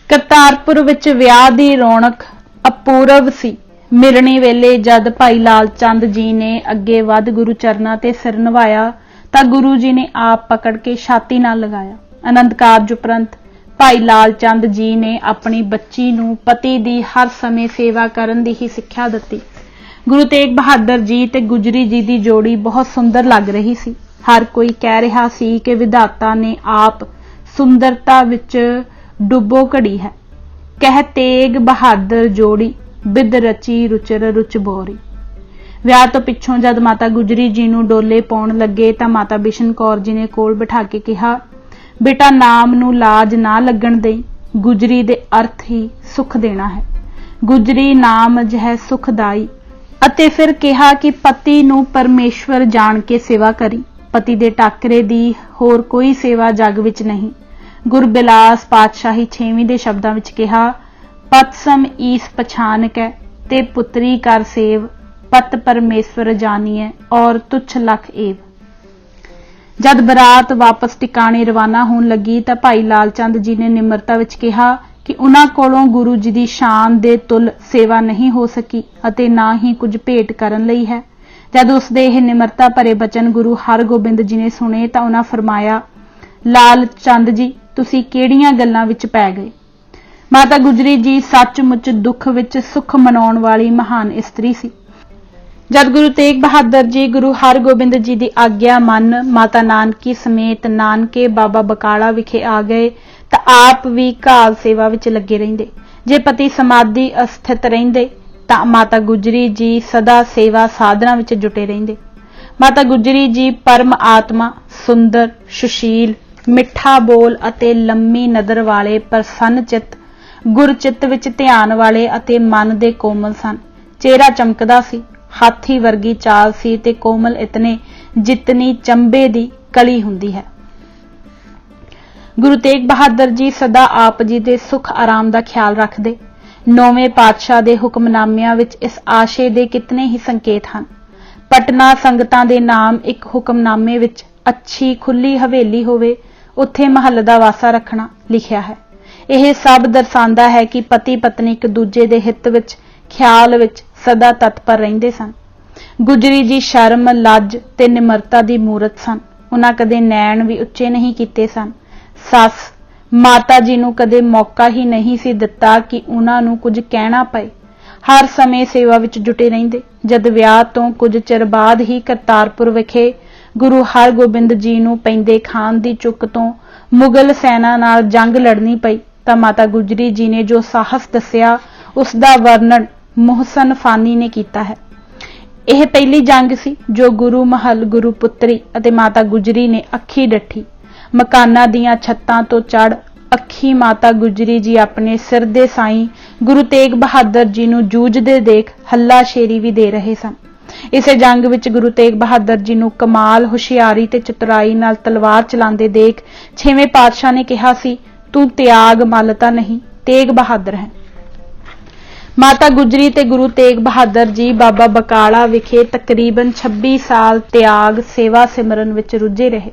करतारपुर विच विआह दी रौनक अपूर्व सी। मिलणी वेले जद भाई लाल चंद जी ने अगे वध गुरु चरनां ते सिर नवाया तां गुरु जी ने आप पकड़ के छाती नाल लगाया। आनंद कारज उपरंत भाई लाल चंद जी ने अपनी बच्ची नूं पति दी हर समय सेवा करन दी ही सिक्ख्या दित्ती। गुरु तेग बहादुर जी ते गुजरी जी दी जोड़ी बहुत सुंदर लग रही सी। हर कोई कह रहा सी कि विधाता ने आप सुंदरता विच डुबो घड़ी है। कह तेग बहादुर जोड़ी बिद रची रुचर रुच बोरी। विआह तो पिछों जद माता गुजरी जी नूं डोले पाउण लगे तां माता बिशन कौर जी ने कोल बिठा के कहा, बेटा नाम नूं लाज ना लगण देई, गुजरी दे अर्थ ही सुख देना है। गुजरी नाम जह सुखदाई। अते फिर कहा कि पति नूं परमेश्वर जान के सेवा करी। पति दे टाकरे दी होर कोई सेवा जग विच नहीं। गुरबिलास पातशाही 6वीं दे शब्दां विच कहा, पतसम ईस पछान कै ते पुत्री कर सेव, पत परमेश्वर जानिए और तुच्छ लख एव। जद बरात वापस टिकाणे रवाना होण लगी तां भाई लाल चंद जी ने निमरता विच कहा कि उन्हां कोलों गुरु जी दी शान दे तुल सेवा नहीं हो सकी अते ना ही कुछ भेट करन लई है। जद उसदे यह निमरता भरे बचन गुरु हरगोबिंद जी ने सुने तां उन्हां फरमाया, लाल चंद जी तुसीं किहड़ियां गल्लां विच पै गए। माता गुजरी जी सचमुच दुख विच सुख मनाउण वाली महान इस्त्री सी। जद गुरु तेग बहादुर जी गुरु हरगोबिंद जी की आग्या मन माता नानकी समेत नानके बाबा बकाला विखे आ गए तां आप भी घाल सेवा विच लगे रहिंदे। जे पति समाधि अस्थित रहिंदे तां माता गुजरी जी सदा सेवा साधना विच जुटे रहिंदे। माता गुजरी जी परम आत्मा, सुंदर, सुशील, मिठा बोल अते लम्मी नदर वाले, प्रसन्न चित, गुरचित विच ध्यान वाले अते मन दे कोमल सन। चेहरा चमकदा सी, हाथी वर्गी चाल सी ते कोमल इतने जितनी चंबे दी कली हुंदी है। गुरु तेग बहादुर जी सदा आप जी दे सुख आराम दा ख्याल रखदे। नौवें पातशाह दे हुक्मनामिਆਂ विच इस आशे दे कितने ही संकेत हैं। पटना संगतां दे नाम एक हुक्मनामे विच अच्छी खुली हवेली होवे उत्थे महल दा वासा रखना लिखिया है। यह सब दर्शांदा है कि पति पत्नी एक दूजे दे हित विच ख्याल विच सदा तत्पर रहिंदे सन। गुजरी जी शर्म लज ते निमरता दी मूरत सन। उन्हां कदे नैण भी उच्चे नहीं कीते सन। सस माता जी नूं कदे मौका ही नहीं सी दिता कि उन्हां नूं कुछ कहना पए। हर समय सेवा विच जुटे रहिंदे। जद विआह तो कुछ चिर बाद ही करतारपुर विखे गुरु हरगोबिंद जी नूं पैंदे खान दी चुक तो मुगल सेना नाल जंग लड़नी पई तां माता गुजरी जी ने जो साहस दस्सिया उसका वर्णन मोहसन फानी ने किया है। यह पहली जंग सी जो गुरु महल गुरु पुत्री अते माता गुजरी ने अखी डठी। मकानां दीआं छत्तां तो चढ़ अखी माता गुजरी जी अपने सिर दे साईं गुरु तेग बहादुर जी नूं जूझदे देख हल्ला शेरी भी दे रहे सन। इसे जंग विच गुरु तेग बहादुर जी नूं कमाल हुशियारी ते चतुराई नाल तलवार चलांदे देख छेवें पातशाह ने कहा सी, तू त्याग मल तां नहीं तेग बहादुर है। माता गुजरी ते गुरु तेग बहादुर जी बाबा बकाला विखे तकरीबन 26 साल त्याग सेवा सिमरन विच रुझे रहे।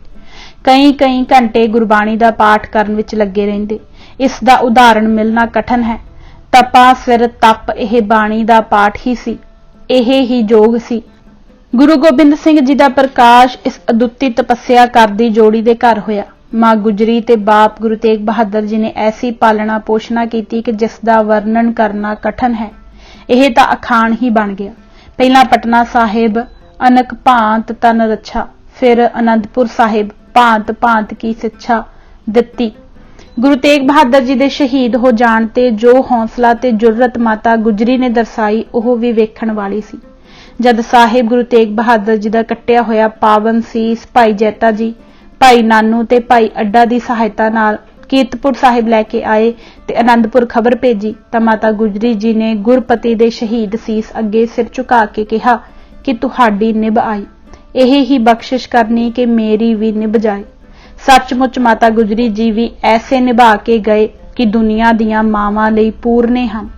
कई कई घंटे गुरबाणी दा पाठ करन विच लगे रहिंदे। इस दा उदाहरण मिलना कठिन है। तपा सिर तप यह बाणी दा पाठ ही सी, यह ही जोग सी। गुरु गोबिंद सिंह जी दा प्रकाश इस अदुੱਤੀ तपस्या करदी जोड़ी दे घर होया। मां गुजरी ते बाप गुरु तेग बहादुर जी ने ऐसी पालना पोषणा की कि जिसका वर्णन करना कठिन है। यह तां अखान ही बन गया। पहला पटना साहिब अनक भांत तन रच्छा, फिर आनंदपुर साहिब भांत भांत की शिक्षा दिती। गुरु तेग बहादुर जी दे शहीद हो जाण ते जो हौसला ते जुर्रत माता गुजरी ने दर्शाई ओह भी वेखण वाली सी। जद साहिब गुरु तेग बहादुर जी दा कट्टिया होया पावन सीस भाई जैता जी भाई नानू ते भाई अड्डा दी सहायता नाल कीरतपुर साहिब लैके आए ते आनंदपुर खबर भेजी तां माता गुजरी जी ने गुरपति दे शहीद सीस अगे सिर झुका के कहा कि तुहाडी निभ आई, यही ही बख्शिश करनी कि मेरी भी निभ जाए। सचमुच माता गुजरी जी भी ऐसे निभा के गए कि दुनिया दियां मावां लई पूरने हन।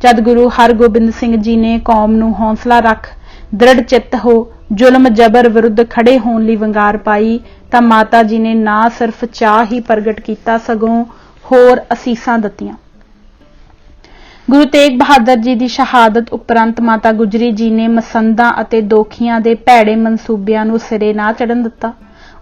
जद गुरु हरगोबिंद सिंह जी ने कौम नूं हौसला रख दृढ़ चित्त हो जुल्म जबर विरुद्ध खड़े होण लई वंगार पाई तां माता जी ने ना सिर्फ चाह ही प्रगट कीता सगों होर असीसां दित्तियां। गुरु तेग बहादुर जी की शहादत उपरंत माता गुजरी जी ने मसंदा अते दोखियां दे भैड़े मनसूबियां नूं सिरे ना चढ़न दिता।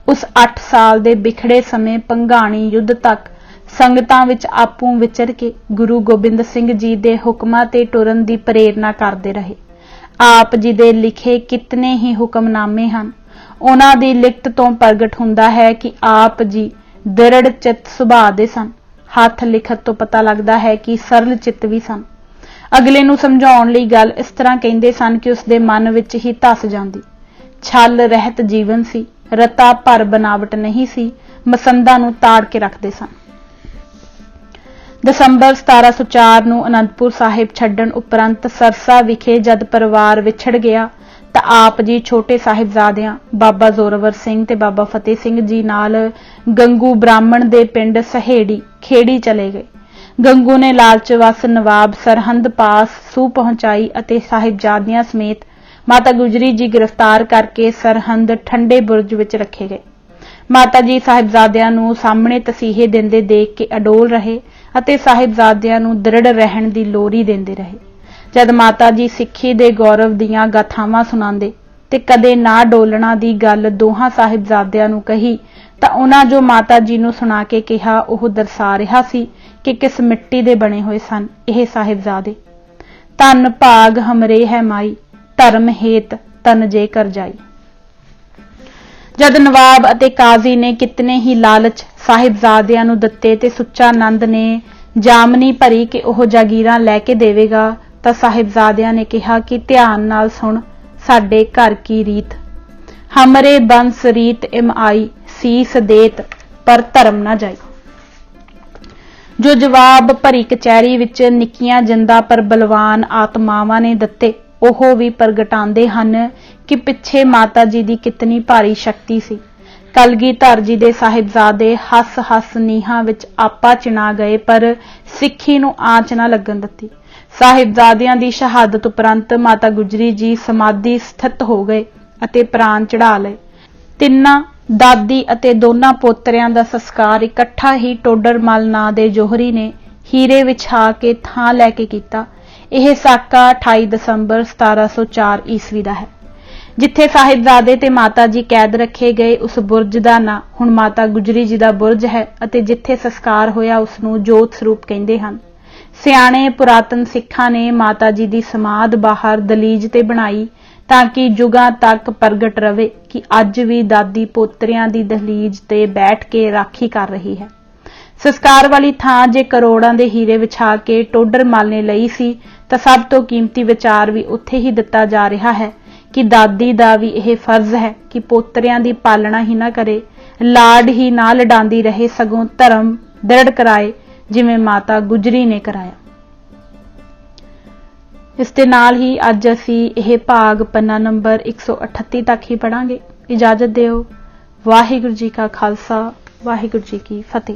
उस 8 साल दे बिखड़े समय पंघाणी युद्ध तक संगतां विच आपूं विचर के गुरु गोबिंद सिंह जी दे हुक्मां ते टुरन दी प्रेरणा करदे रहे। आप जी दे लिखे कितने ही हुक्मनामे हन। उन्हां दी लिखत तो प्रगट हुंदा है कि आप जी दृढ़ चित सुभाਅ दे सन। हथ लिखत तो पता लगता है कि सरल चित्त भी सन। अगले नूं समझाउण लई गल इस तरह कहिंदे सन कि उसदे मन विच ही धस जांदी। छल रहत जीवन सी, रता भर बनावट नहीं सी, मसंदा नूं ताड़ के रखदे सन। दसंबर 1704 नूं आनंदपुर साहिब छड्डण उपरंत सरसा विखे जद परिवार विछड़ गया तां आप जी छोटे साहिबजादियां बाबा जोरावर सिंह ते बाबा फतेह सिंह जी नाल गंगू ब्राह्मण दे पिंड सहेड़ी खेड़ी चले गए। गंगू ने लालचवस नवाब सरहंद पास सूह पहुंचाई अते साहिबजादियां समेत माता गुजरी जी गिरफ्तार करके सरहंद ठंडे बुरज विच रखे गए। माता जी साहिबजादियां नूं सामने तसीहे दिंदे देख के अडोल रहे अते साहिबजादियां नूं दृढ़ रहण दी लोरी देंदे रहे। जद माता जी सिੱਖੀ दे गौरव दीआं गाथावां सुणांदे ते कदे ना डोलना दी गल दोहां साहिबजादियां नूं कही तां उन्हां जो माता जी नूं सुणा के कहा ओह दर्शा रिहा सी कि किस मिट्टी दे बने होए सन ਇਹ साहिबजादे। धन भाग हमरे है माई धर्म हेत तन जे कर जाई। जद नवाब अते काजी ने कितने ही लालच साहिबजादियां नूं दित्ते ते सुच्चा नंद ने जामनी भरी कि ओह जागीरां लैके देवेगा तां साहिबजादियां ने कहा कि ध्यान नाल सुण साडे घर की रीत, हमरे बंस रीत इम आई सीस देत पर धर्म ना जाई। जो जवाब भरी कचहरी विच निक्कियां जिंदा पर बलवान आत्मावां ने दित्ते ਉਹ ਵੀ ਪ੍ਰਗਟਾਉਂਦੇ ਹਨ ਕਿ ਪਿੱਛੇ ਮਾਤਾ ਜੀ ਦੀ ਕਿਤਨੀ ਭਾਰੀ ਸ਼ਕਤੀ ਸੀ। ਕਲਗੀਧਰ ਜੀ ਦੇ ਸਾਹਿਬਜ਼ਾਦੇ ਹੱਸ ਨੀਹਾਂ ਵਿੱਚ ਆਪਾ ਚਿਣਾ ਗਏ, ਪਰ ਸਿੱਖੀ ਨੂੰ ਆਂਚ ਨਾ ਲੱਗਣ ਦਿੱਤੀ। ਸਾਹਿਬਜ਼ਾਦਿਆਂ ਦੀ ਸ਼ਹਾਦਤ ਉਪਰੰਤ ਮਾਤਾ ਗੁਜਰੀ ਜੀ ਸਮਾਧੀ ਸਥਿਤ ਹੋ ਗਏ ਅਤੇ ਪ੍ਰਾਣ ਚੜਾ ਲਏ। ਤਿੰਨਾਂ ਦਾਦੀ ਅਤੇ ਦੋਨਾਂ ਪੋਤਰਿਆਂ ਦਾ ਸੰਸਕਾਰ ਇਕੱਠਾ ਹੀ ਟੋਡਰਮਲ ਨਾਂ ਦੇ ਜੋਹਰੀ ਨੇ ਹੀਰੇ ਵਿਛਾ ਕੇ ਥਾਂ ਲੈ ਕੇ ਕੀਤਾ। ਇਹ ਸਾਕਾ 28 ਦਸੰਬਰ 1704 ਈਸਵੀ ਦਾ ਹੈ। ਜਿੱਥੇ ਸਾਹਿਬਜ਼ਾਦੇ ਤੇ ਮਾਤਾ ਜੀ ਕੈਦ ਰੱਖੇ ਗਏ, ਉਸ ਬੁਰਜ ਦਾ ਨਾਂ ਹੁਣ ਮਾਤਾ ਗੁਜਰੀ ਜੀ ਦਾ ਬੁਰਜ ਹੈ ਅਤੇ ਜਿੱਥੇ ਸੰਸਕਾਰ ਹੋਇਆ ਉਸ ਨੂੰ ਜੋਤ ਸਰੂਪ ਕਹਿੰਦੇ ਹਨ। ਸਿਆਣੇ ਪੁਰਾਤਨ ਸਿੱਖਾਂ ਨੇ ਮਾਤਾ ਜੀ ਦੀ ਸਮਾਧ ਬਾਹਰ ਦਲੀਜ ਤੇ ਬਣਾਈ ਤਾਂ ਕਿ ਯੁਗਾਂ ਤੱਕ ਪ੍ਰਗਟ ਰਵੇ ਕਿ ਅੱਜ ਵੀ ਦਾਦੀ ਪੋਤਰਿਆਂ ਦੀ ਦਹਲੀਜ ਤੇ ਬੈਠ ਕੇ ਰਾਖੀ ਕਰ ਰਹੀ ਹੈ। ਸੰਸਕਾਰ ਵਾਲੀ ਥਾਂ ਜੇ ਕਰੋੜਾਂ ਦੇ ਹੀਰੇ ਵਿਛਾ ਕੇ ਟੋਡਰਮਲ ਨੇ ਲਈ ਸੀ ਤਾਂ ਸਭ ਤੋਂ ਕੀਮਤੀ ਵਿਚਾਰ ਵੀ ਉੱਥੇ ਹੀ ਦਿੱਤਾ ਜਾ ਰਿਹਾ ਹੈ ਕਿ ਦਾਦੀ ਦਾ ਵੀ ਇਹ ਫਰਜ਼ ਹੈ ਕਿ ਪੋਤਰਿਆਂ ਦੀ ਪਾਲਣਾ ਹੀ ਨਾ ਕਰੇ, ਲਾਡ ਹੀ ਨਾ ਲਡਾਉਂਦੀ ਰਹੇ, ਸਗੋਂ ਧਰਮ ਦ੍ਰਿੜ ਕਰਾਏ ਜਿਵੇਂ ਮਾਤਾ ਗੁਜਰੀ ਨੇ ਕਰਾਇਆ। ਇਸ ਦੇ ਨਾਲ ਹੀ ਅੱਜ ਅਸੀਂ ਇਹ ਭਾਗ ਪੰਨਾ ਨੰਬਰ 138 ਤੱਕ ਹੀ ਪੜਾਂਗੇ। ਇਜਾਜ਼ਤ ਦਿਓ। ਵਾਹਿਗੁਰੂ ਜੀ ਕਾ ਖਾਲਸਾ, ਵਾਹਿਗੁਰੂ ਜੀ ਕੀ ਫਤਿਹ।